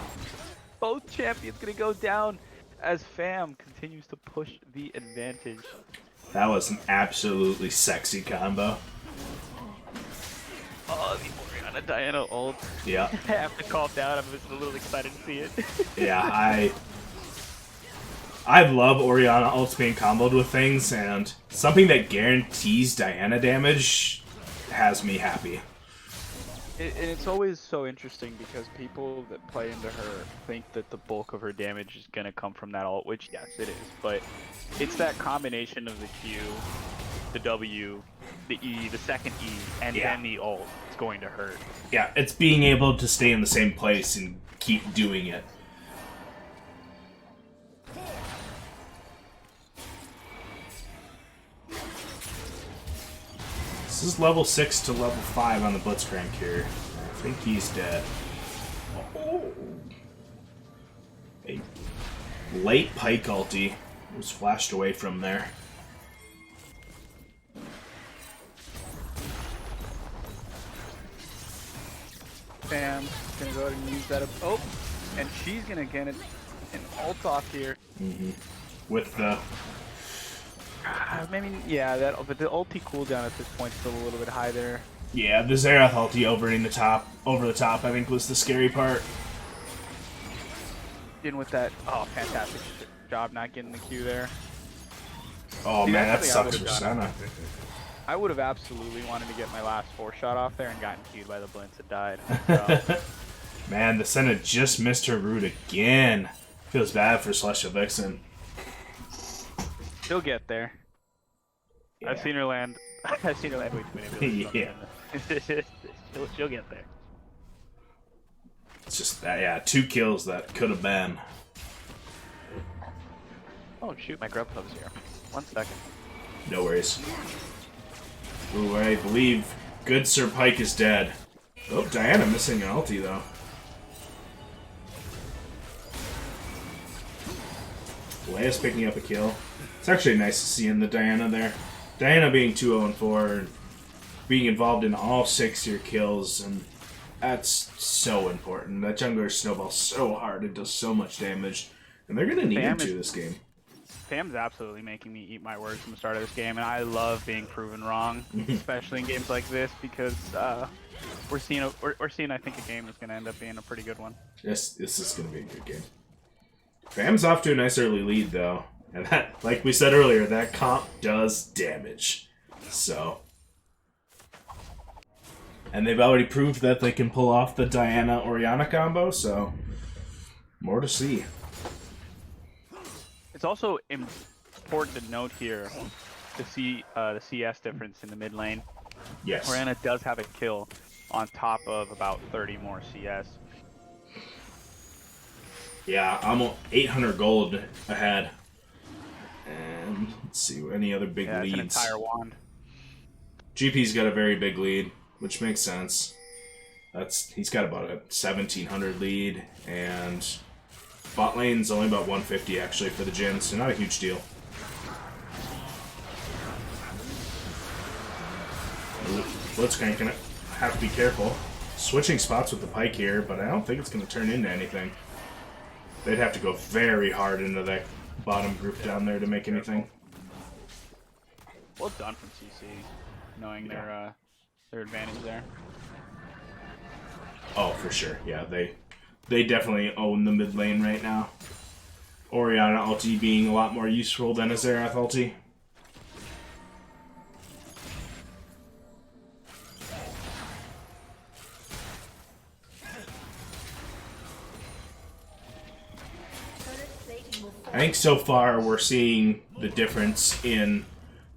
Both champions gonna go down as Fam continues to push the advantage. That was an absolutely sexy combo. Oh, the Orianna Diana ult. Yeah. I have to calm down. I'm just a little excited to see it. Yeah, I love Orianna ults being comboed with things, and something that guarantees Diana damage has me happy. And it's always so interesting because people that play into her think that the bulk of her damage is going to come from that ult, which yes, it is, but it's that combination of the Q, the W, the E, the second E, and then the ult. It's going to hurt. Yeah, it's being able to stay in the same place and keep doing it. This is level 6 to level 5 on the Blitzcrank here. I think he's dead. Oh. A late Pike ulti was flashed away from there. Sam's gonna go ahead and use that. Oh, and she's gonna get an ult off here. With the... Maybe, yeah, but the ulti cooldown at this point is still a little bit high there. Yeah, the Xerath ulti over the top, I think was the scary part. In with that, oh, fantastic job not getting the Q there. Oh See, man, that that's sucks something for I would've Senna. I would have absolutely wanted to get my last 4-shot off there and gotten Q'd by the Blitz and died. So. Man, the Senna just missed her root again. Feels bad for Celestial Vixen. She'll get there. Yeah. I've seen her land. I've seen her land way too many times. Yeah. she'll get there. It's just that, yeah, 2 kills that could have been. Oh shoot, my Grubhub's here. 1 second. No worries. Ooh, I believe good Sir Pike is dead. Oh, Diana missing an ulti though. Leia's picking up a kill. It's actually nice to see in the Diana there. Diana being 2-0-4 and being involved in all 6-tier kills, and that's so important. That jungler snowballs so hard, it does so much damage, and they're gonna need him to this game. Fam's absolutely making me eat my words from the start of this game, and I love being proven wrong, especially in games like this, because we're seeing I think a game is gonna end up being a pretty good one. This is gonna be a good game. Fam's off to a nice early lead though, and that, like we said earlier, that comp does damage. So, and they've already proved that they can pull off the Diana Orianna combo. So, more to see. It's also important to note here to see the CS difference in the mid lane. Yes. Orianna does have a kill on top of about 30 more CS. Yeah, I'm 800 gold ahead. And let's see, any other big leads? It's an entire wand. GP's got a very big lead, which makes sense. He's got about a 1700 lead, and bot lane's only about 150 actually for the Jhin, so not a huge deal. Blitzcrank gonna have to be careful. Switching spots with the Pike here, but I don't think it's gonna turn into anything. They'd have to go very hard into that bottom group down there to make anything. Well done from CC, knowing their advantage there. Oh, for sure. Yeah, they definitely own the mid lane right now. Orianna ulti being a lot more useful than a Xerath ulti. I think so far we're seeing the difference in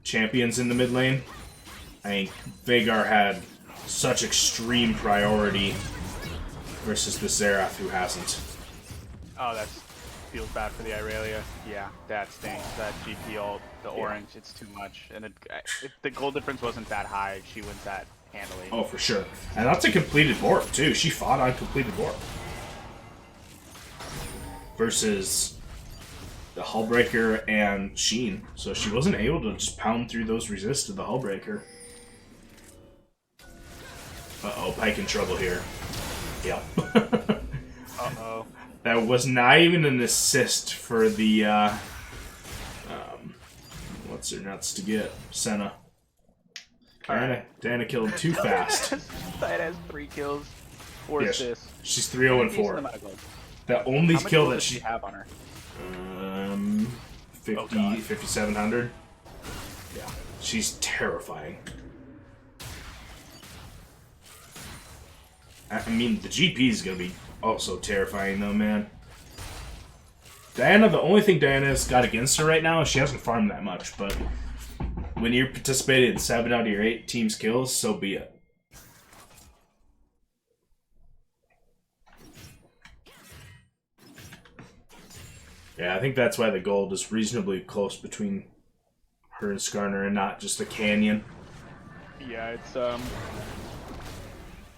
champions in the mid lane. I think Veigar had such extreme priority versus the Xerath who hasn't. Oh, that feels bad for the Irelia. Yeah, that stinks. That GP ult, the orange, it's too much. And if the gold difference wasn't that high, she wins that handily. Oh, for sure. And that's a completed Bork, too. She fought on completed Bork. Versus the Hullbreaker and Sheen. So she wasn't able to just pound through those resists to the Hullbreaker. Uh-oh, Pike in trouble here. Yep. Uh-oh. That was not even an assist for the, what's her nuts to get? Senna. Diana killed him too fast. Diana has 3 kills. 4 assists. She's 3-0-4. The only kill that she have on her. 5,700. Yeah, she's terrifying. I mean, the GP is gonna be also terrifying, though, man. Diana, the only thing Diana's got against her right now is she hasn't farmed that much, but when you're participating in 7 out of your 8 team's kills, so be it. Yeah, I think that's why the gold is reasonably close between her and Skarner and not just a canyon. Yeah, it's,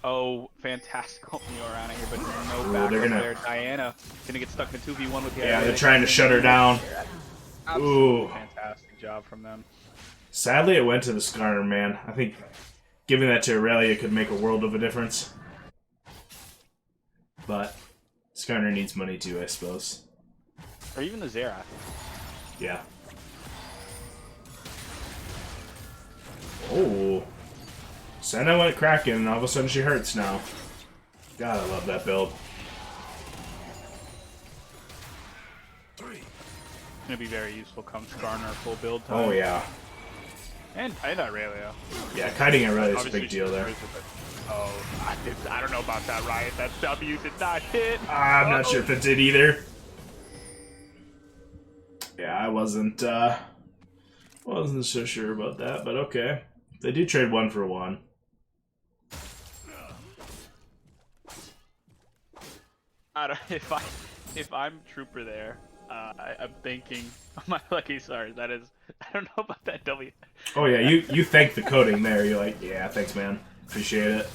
oh, fantastic opening around here, but no backup there. Diana gonna get stuck in a 2v1 with the Yeah, they're trying to shut her down. Absolutely fantastic job from them. Sadly, it went to the Skarner, man. I think giving that to Aurelia could make a world of a difference. But Skarner needs money too, I suppose. Or even the Xerath. Senna went Kraken, and all of a sudden she hurts now. God, I love that build. It's gonna be very useful come Skarner full build time. Oh yeah. And Irelia. Yeah, kiting Irelia is a Obviously big deal there. Oh, I don't know about that, Riot. That W did not hit. I'm not sure if it did either. Yeah, I wasn't so sure about that, but okay. They do trade 1 for 1. I don't, if I'm Trooper there, I'm thinking my lucky stars. That is, I don't know about that W. Oh yeah, you thank the coding there. You're like, yeah, thanks, man. Appreciate it.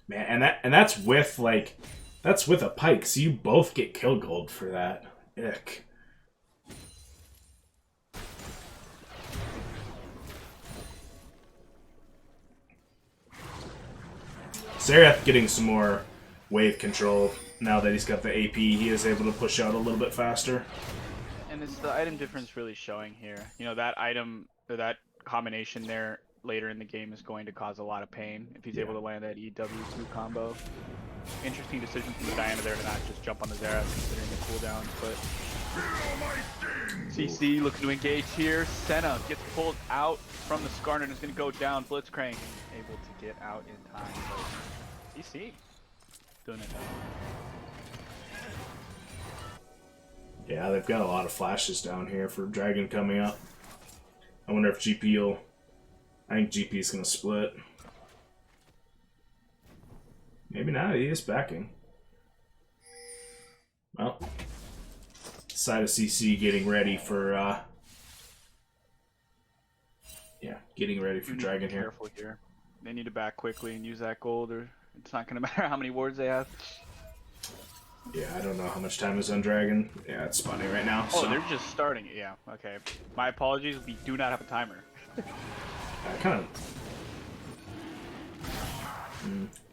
Man, and that's with that's with a Pike, so you both get kill gold for that. Ick. Xerath getting some more wave control now that he's got the AP. He is able to push out a little bit faster. And it's the item difference really showing here. You know, that item, or that combination there later in the game is going to cause a lot of pain if he's able to land that EW2 combo. Interesting decision from the Diana there to not just jump on the Xerath considering the cooldowns, but CC looking to engage here. Senna gets pulled out from the Skarner and is going to go down. Blitzcrank able to get out in time, but CC doing it. Yeah, they've got a lot of flashes down here for Dragon coming up. I wonder if GP will... I think GP is going to split. Maybe not, he is backing. Well, side of CC getting ready for, yeah, getting ready for Dragon here. Careful here. They need to back quickly and use that gold, or it's not going to matter how many wards they have. Yeah, I don't know how much time is on Dragon. Yeah, it's spawning right now. Oh, so. they're just starting it. Yeah, okay. My apologies, we do not have a timer. Kind of...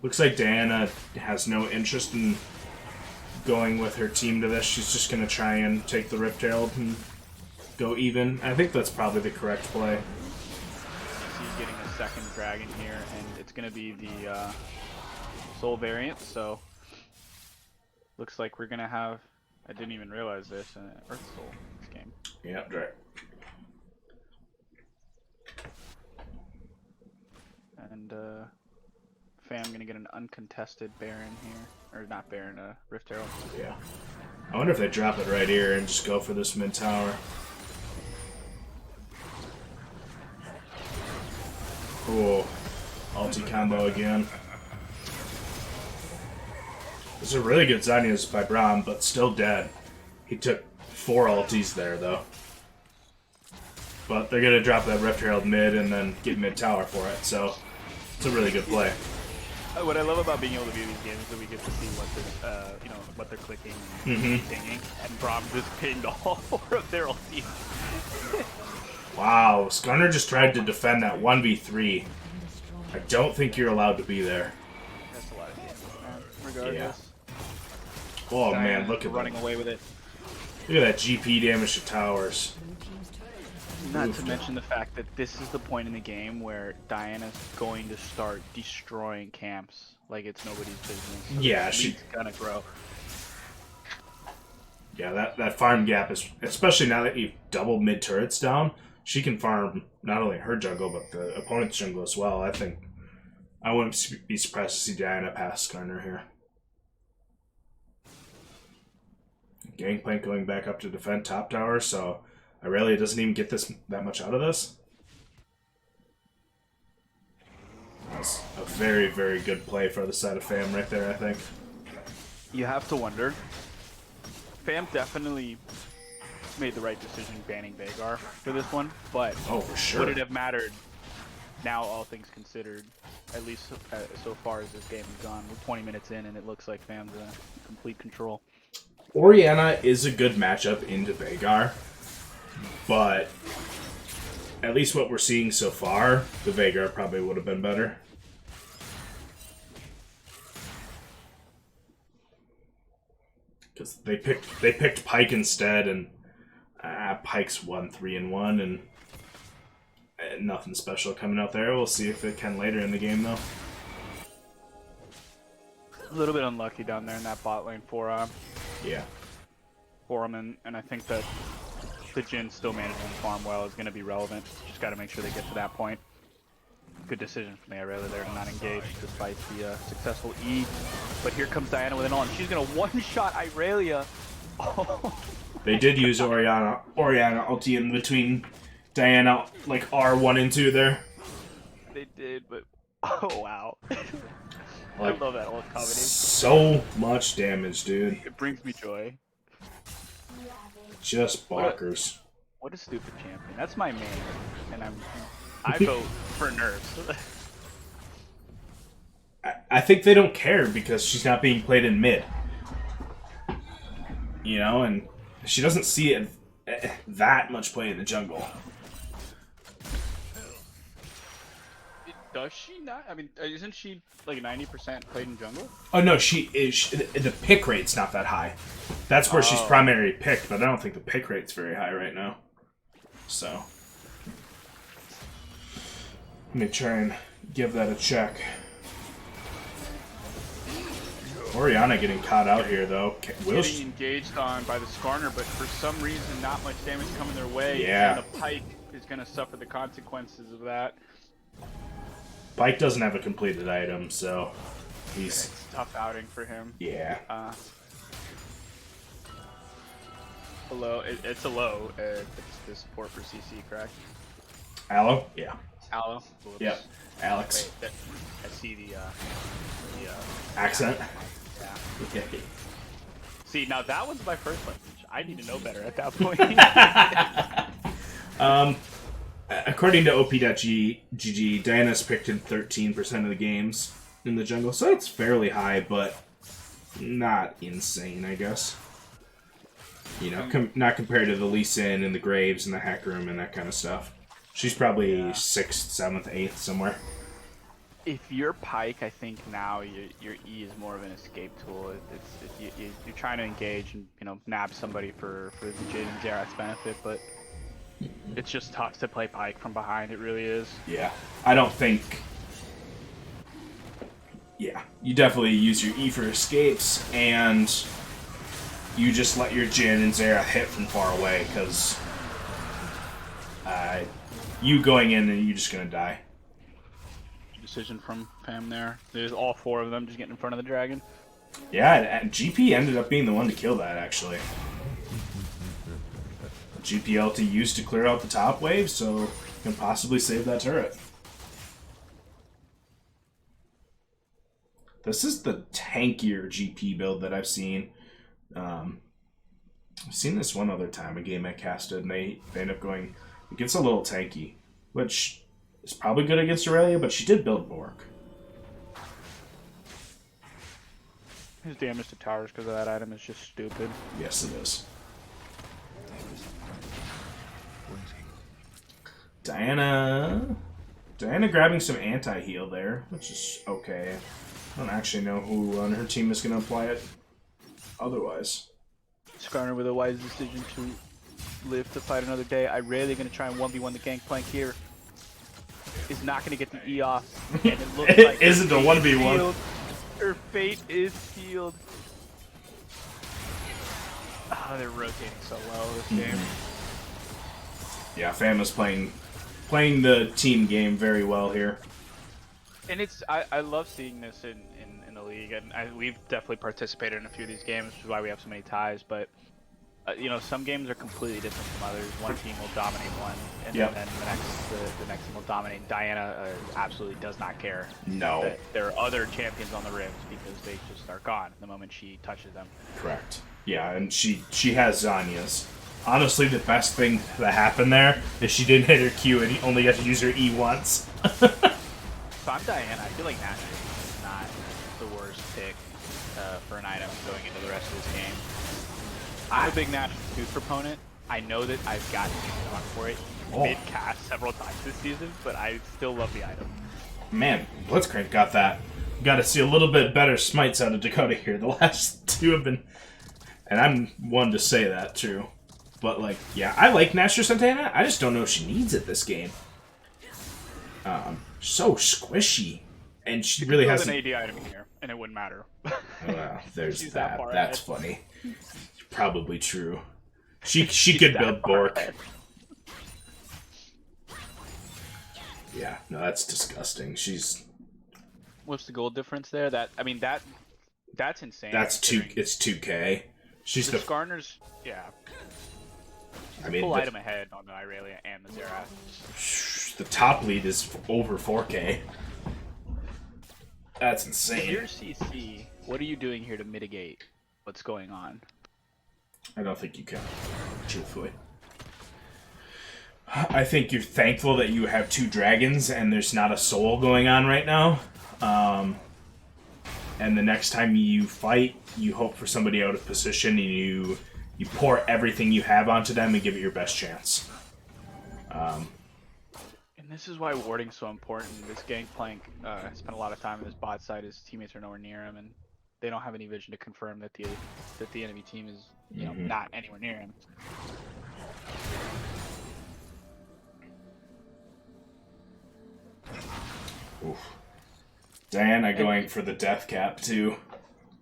Looks like Diana has no interest in going with her team to this. She's just going to try and take the Rift Herald and go even. I think that's probably the correct play. She's getting a second dragon here, and it's going to be the Soul variant, so looks like we're going to have, I didn't even realize this, Earth Soul this game. Yeah, right. And Fam gonna get an uncontested Baron here, or not Baron, Rift Herald. Yeah. I wonder if they drop it right here and just go for this mid tower. Cool. Ulti combo again. This is a really good Xyneas by Braum, but still dead. He took 4 ultis there, though. But they're gonna drop that Rift Herald mid and then get mid tower for it, so it's a really good play. What I love about being able to view these games is that we get to see what they're, you know, what they're clicking and pinging, and Braum just pinged all 4 of their ultis. Wow, Skarner just tried to defend that 1v3. I don't think you're allowed to be there. That's a lot of damage, man. Regardless. Yeah. Oh man, look at running away with it. Look at that GP damage to towers. Not to mention the fact that this is the point in the game where Diana's going to start destroying camps like it's nobody's business. So yeah, she's gonna grow. Yeah, that farm gap is, especially now that you've doubled mid turrets down, she can farm not only her jungle but the opponent's jungle as well. I think I wouldn't be surprised to see Diana pass Skarner here. Gangplank going back up to defend top tower, so Irelia doesn't even get that much out of this. That's a very, very good play for the side of Fam right there, I think. You have to wonder. Fam definitely made the right decision banning Veigar for this one, but oh, for sure. Would it have mattered now, all things considered, at least so far as this game has gone? We're 20 minutes in, and it looks like Fam's in complete control. Orianna is a good matchup into Veigar, but at least what we're seeing so far, the Veigar probably would have been better. Because they picked Pyke instead, and Pyke's 1-3-1, and Nothing special coming out there. We'll see if it can later in the game, though. A little bit unlucky down there in that bot lane for Yeah. him, and I think that the Jhin still managing the farm well is going to be relevant. Just got to make sure they get to that point. Good decision from the Irelia there to not engage despite the successful E. But here comes Diana with an ult, and she's going to one-shot Irelia. Oh. They did use Orianna ulti in between Diana, like R1 and 2 there. They did, but oh wow. I Like, love that ult combination. so much damage, dude. It brings me joy. Just bonkers. What a stupid champion. That's my main, and I vote for nerfs. I think they don't care because she's not being played in mid. You know, and she doesn't see it that much play in the jungle. Does she not? I mean, isn't she like 90% played in jungle? Oh no, she is. The pick rate's not that high. That's where she's primary picked, but I don't think the pick rate's very high right now. So let me try and give that a check. Orianna getting caught out here though. Getting engaged on by the Skarner, but for some reason not much damage coming their way. Yeah. And the Pyke is going to suffer the consequences of that. Pyke doesn't have a completed item, so he's... It's a tough outing for him. Yeah. Hello, it's a low. It's the support for CC, correct? Aloe? Yeah. Aloe? Yep. Alex. Wait, I see the Accent? yeah. Yeah. See, now that one's my first language. I need to know better at that point. According to OP.GG, Diana's picked in 13% of the games in the jungle, so it's fairly high, but not insane, I guess. You know, not compared to the Lee Sin and the Graves and the Hack Room and that kind of stuff. She's probably 6th, 7th, 8th, somewhere. If you're Pyke, I think now your E is more of an escape tool. You're trying to engage and nab somebody for the Jhin and Xerath's benefit, but it's just tough to play Pyke from behind. It really is. Yeah, I don't think. Yeah, you definitely use your E for escapes, and you just let your Jhin and Xerath hit from far away, because you going in and you're just gonna die. Decision from Pam there. There's all 4 of them just getting in front of the dragon. Yeah, and GP ended up being the one to kill that, actually. GP ulti used to clear out the top wave, so can possibly save that turret. This is the tankier GP build that I've seen. I've seen this one other time, a game I casted, and they end up going... It gets a little tanky, which is probably good against Irelia, but she did build Bork. His damage to towers because of that item is just stupid. Yes, it is. Diana grabbing some anti-heal there, which is okay. I don't actually know who on her team is going to apply it otherwise. Skarner with a wise decision to live to fight another day. Irelia going to try and 1v1 the Gangplank here. Is not going to get the E off. And it looks like isn't a 1v1. Her fate is sealed. Oh, they're rotating so well this game. Yeah, Fama's playing the team game very well here. And it's I love seeing this in the league, and we've definitely participated in a few of these games, which is why we have so many ties. But some games are completely different from others. One team will dominate one, and then the next team will dominate. Diana absolutely does not care. No. That there are other champions on the rift because they just are gone the moment she touches them. Correct. Yeah, and she has Zanya's. Honestly, the best thing that happened there is she didn't hit her Q and only got to use her E once. If I'm Diana, I feel like Nashor is not the worst pick for an item going into the rest of this game. I'm a big Nashor 2 proponent. I know that I've gotten on for it mid-cast several times this season, but I still love the item. Man, Blitzcrank got that. Got to see a little bit better smites out of Dakota here. The last 2 have been... And I'm one to say that, too. But, yeah, I like Nashor Santana. I just don't know if she needs it this game. So squishy. And she really has an AD item here, and it wouldn't matter. Well, there's She's that. that That's far funny. Probably true. She could build Bork. Yeah, no, that's disgusting. She's. What's the gold difference there? That's insane. That's two. It's 2K. She's the Skarner's. Yeah. I mean, full item ahead on the Irelia and the Xerath. The top lead is over 4K. That's insane. If you're CC, what are you doing here to mitigate what's going on? I don't think you can, truthfully. I think you're thankful that you have 2 dragons and there's not a soul going on right now. And the next time you fight, you hope for somebody out of position and you pour everything you have onto them and give it your best chance. And this is why warding's so important. This Gangplank spent a lot of time on this bot side. His teammates are nowhere near him, and they don't have any vision to confirm that the enemy team is not anywhere near him. Oof. Diana going for the death cap too.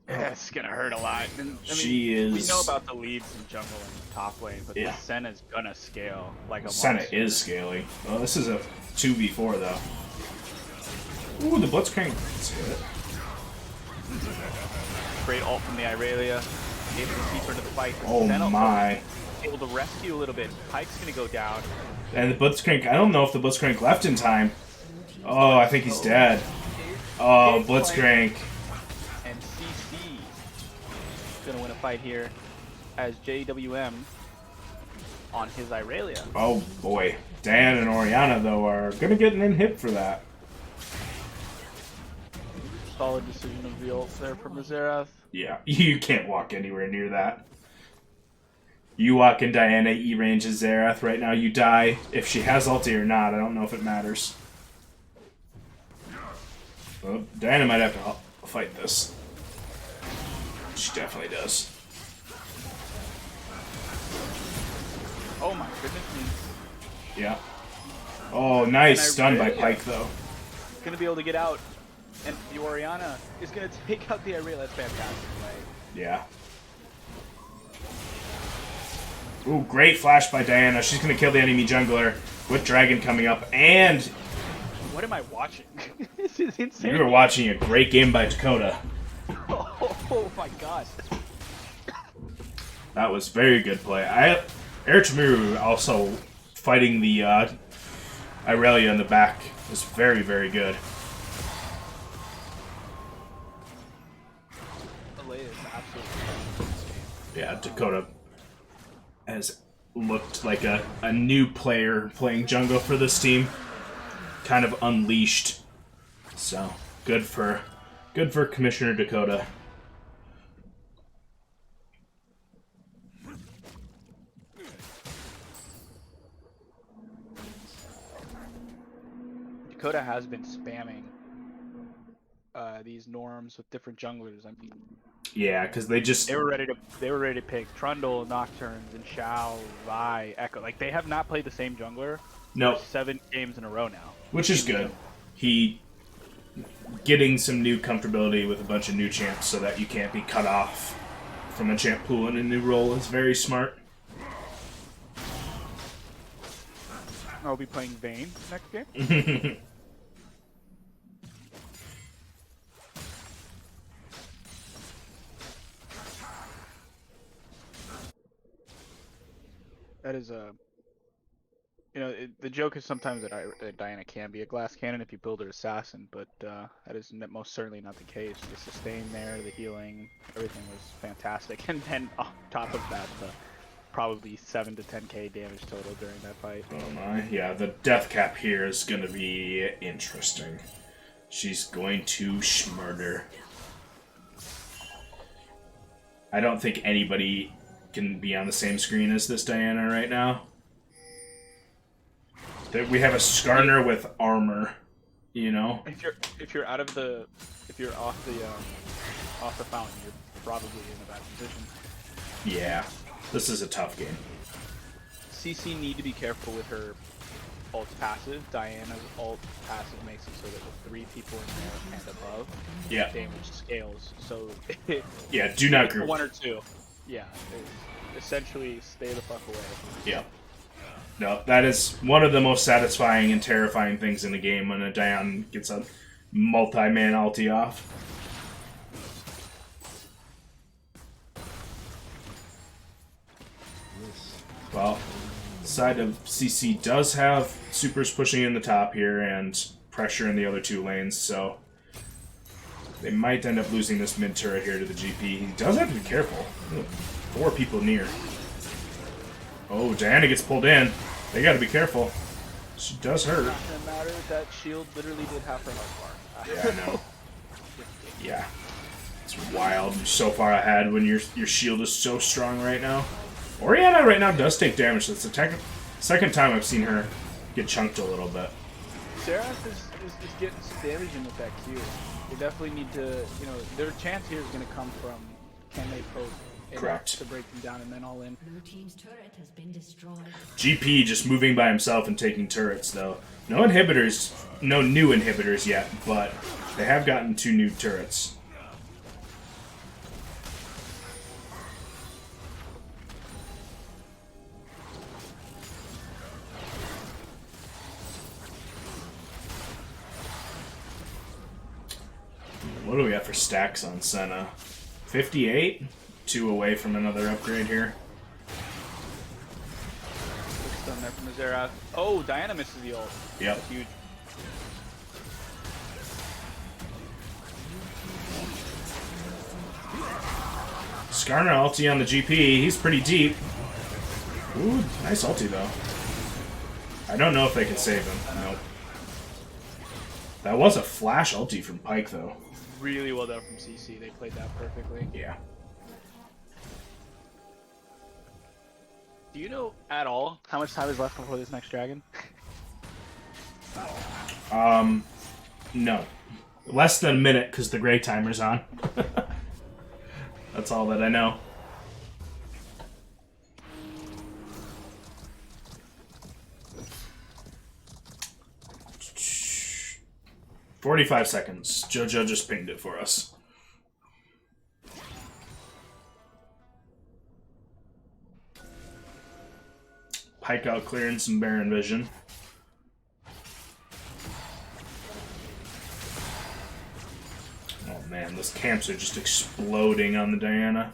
That's gonna hurt a lot. And, I mean, she is. We know about the leads in jungle and top lane, but the Senna's gonna scale like a Senna monster. is scaling. Well, this is a 2v4 though. Ooh, the Blitzcrank. Let's hit it. Great ult from the Irelia. Able to keep her to the fight. Oh Senna my. Able to rescue a little bit. Pike's gonna go down. And the Blitzcrank. I don't know if the Blitzcrank left in time. Oh, I think he's dead. Oh, Blitzcrank. And CC gonna win a fight here as JWM on his Irelia. Oh boy. Dan and Orianna though are gonna get an in-hit for that. Solid decision of the ult there from the Xerath. Yeah, you can't walk anywhere near that. You walk in Diana, E-range is Xerath right now, you die. If she has ulti or not, I don't know if it matters. Well, Diana might have to fight this. She definitely does. Oh my goodness me. Yeah. Oh, nice stun by Pyke though. Gonna be able to get out. And the Orianna is going to take out the Irelia. That's fantastic. Yeah. Ooh, great flash by Diana. She's going to kill the enemy jungler with Dragon coming up. And what am I watching? This is insane. You were watching a great game by Dakota. Oh my god. That was very good play. Eritamiru also fighting the Irelia in the back was very, very good. Yeah, Dakota has looked like a new player playing jungle for this team. Kind of unleashed. So, good for Commissioner Dakota. Dakota has been spamming these norms with different junglers. I mean, yeah, because they were ready to pick Trundle, Nocturnes, and Xiao, Vi, Echo. Like they have not played the same jungler. No. For 7 games in a row now. Which is good. He getting some new comfortability with a bunch of new champs so that you can't be cut off from a champ pool in a new role is very smart. I'll be playing Vayne next game. That is the joke is sometimes that Diana can be a glass cannon if you build her assassin, but that is most certainly not the case. The sustain there, the healing, everything was fantastic, and then on top of that, probably 7 to 10k damage total during that fight. Oh my, yeah, the death cap here is going to be interesting. She's going to schmurder. I don't think anybody can be on the same screen as this Diana right now. We have a Skarner with armor, you know. If you're off the fountain, you're probably in a bad position. Yeah, this is a tough game. CC need to be careful with her ult's passive, Diana's ult passive makes it so that with 3 people in there and above, Yeah. damage scales. So Yeah, do not group. 1 or 2. Yeah, essentially stay the fuck away. Yeah. No, that is one of the most satisfying and terrifying things in the game when a Diana gets a multi-man ulti off. Well, side of CC does have supers pushing in the top here and pressure in the other 2 lanes, so they might end up losing this mid turret here to the GP. He does have to be careful. 4 people near. Oh, Diana gets pulled in. They gotta be careful. She does hurt. Not gonna matter, that shield literally did half her health bar. Yeah, I know. Yeah. It's wild. You're so far ahead when your shield is so strong right now. Orianna right now does take damage. That's the second time I've seen her get chunked a little bit. Seraph is getting some damage in with that Q. They definitely need to, their chance here is going to come from can they poke Correct. to break them down and then all in. Blue team's turret has been destroyed. GP just moving by himself and taking turrets, though. No inhibitors, no new inhibitors yet, but they have gotten 2 new turrets. What do we got for stacks on Senna? 58? 2 away from another upgrade here. Quick stun there from the Xerath. Oh, Diana misses the ult. Yep. That's huge. Skarner ulti on the GP. He's pretty deep. Ooh, nice ulti, though. I don't know if they can save him. Nope. That was a flash ulti from Pyke, though. Really well done from CC. They played that perfectly. Yeah. Do you know at all how much time is left before this next dragon? No. Less than a minute, because the gray timer's on. That's all that I know. "45 seconds. JoJo just pinged it for us. Pyke out clearing some Baron vision. Oh man, those camps are just exploding on the Diana.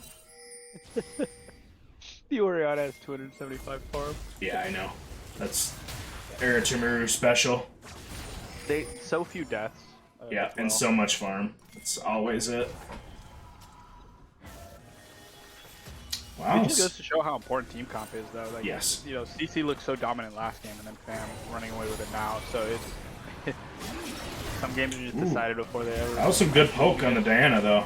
The Orianna has 275 farm. Yeah, I know. That's Eritimaru special. So few deaths. Yeah, as well. and so much farm. That's always it. Wow. It just goes to show how important team comp is, though. Like, Yes. CC looked so dominant last game, and then Fam running away with it now. So it's some games are just decided before they ever. That was some good poke on the Diana, though.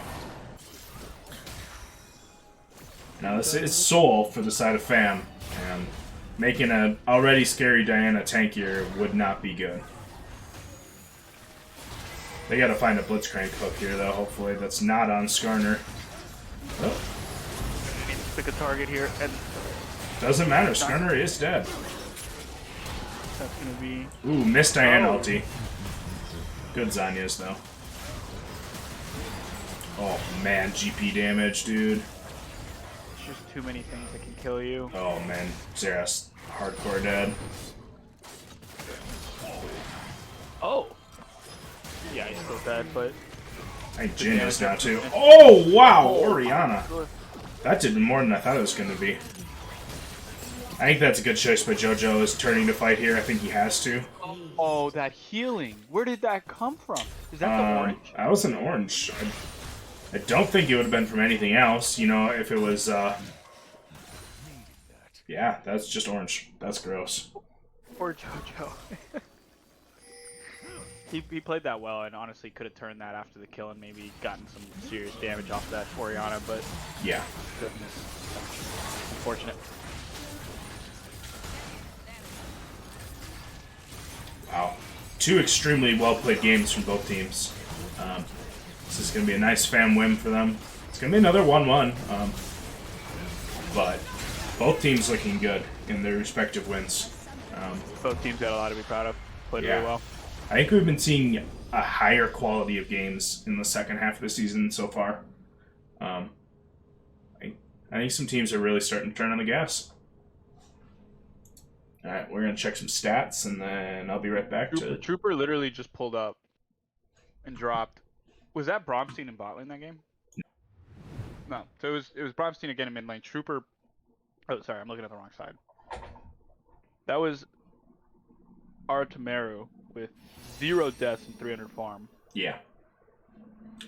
Now this is Soul for the side of Fam, and making an already scary Diana tankier would not be good. They gotta find a Blitzcrank hook here, though, hopefully. That's not on Skarner. Oh, Pick a target here, and doesn't matter. Skarner is dead. that's gonna be. Ooh, missed Diana ulti. Good Zanya's, though. Oh, man. GP damage, dude. It's just too many things that can kill you. Oh, man. Xerath's hardcore dead. Oh! Yeah, he's still dead, but. I think Jin is now, too. Oh, wow! Orianna. Good. That did more than I thought it was going to be. I think that's a good choice by JoJo, is turning to fight here. I think he has to. Oh, that healing! Where did that come from? Is that the orange? That was an orange. I don't think it would have been from anything else, you know, if it was, yeah, that's just orange. That's gross. Poor JoJo. He played that well, and honestly could have turned that after the kill and maybe gotten some serious damage off that Orianna, but Yeah. goodness, unfortunate. Wow. 2 extremely well-played games from both teams. This is going to be a nice Fam win for them. It's going to be another 1-1. But both teams looking good in their respective wins. Both teams got a lot to be proud of. Played Yeah. really well. I think we've been seeing a higher quality of games in the second half of the season so far. I think some teams are really starting to turn on the gas. All right, we're going to check some stats, and then I'll be right back to... Trooper literally just pulled up and dropped. Was that Bromstein and bot lane that game? No. So it was Bromstein again in mid lane. Trooper... Oh, sorry, I'm looking at the wrong side. That was Artemeru with 0 deaths and 300 farm. Yeah.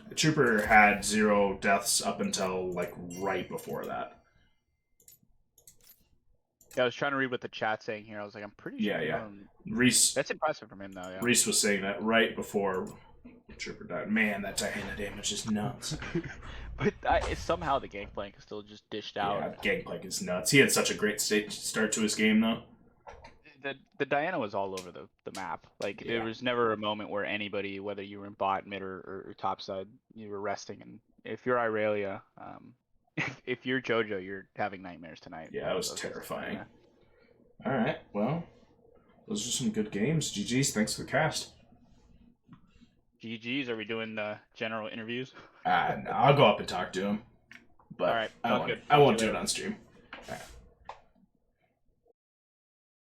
The Trooper had 0 deaths up until, like, right before that. Yeah, I was trying to read what the chat's saying here. I was like, I'm pretty sure. Yeah. Reese... That's impressive from him, though, yeah. Reese was saying that right before Trooper died. Man, that Diana damage is nuts. But somehow the Gangplank is still just dished out. Yeah, Gangplank is nuts. He had such a great start to his game, though. The Diana was all over the map. Like, there was never a moment where anybody, whether you were in bot, mid, or top side, you were resting. And if you're Irelia, if you're JoJo, you're having nightmares tonight. Yeah, that was terrifying. All right, well, those are some good games. GG's, thanks for the cast. GG's, are we doing the general interviews? No, I'll go up and talk to him. But all right, I won't do it on stream. All right.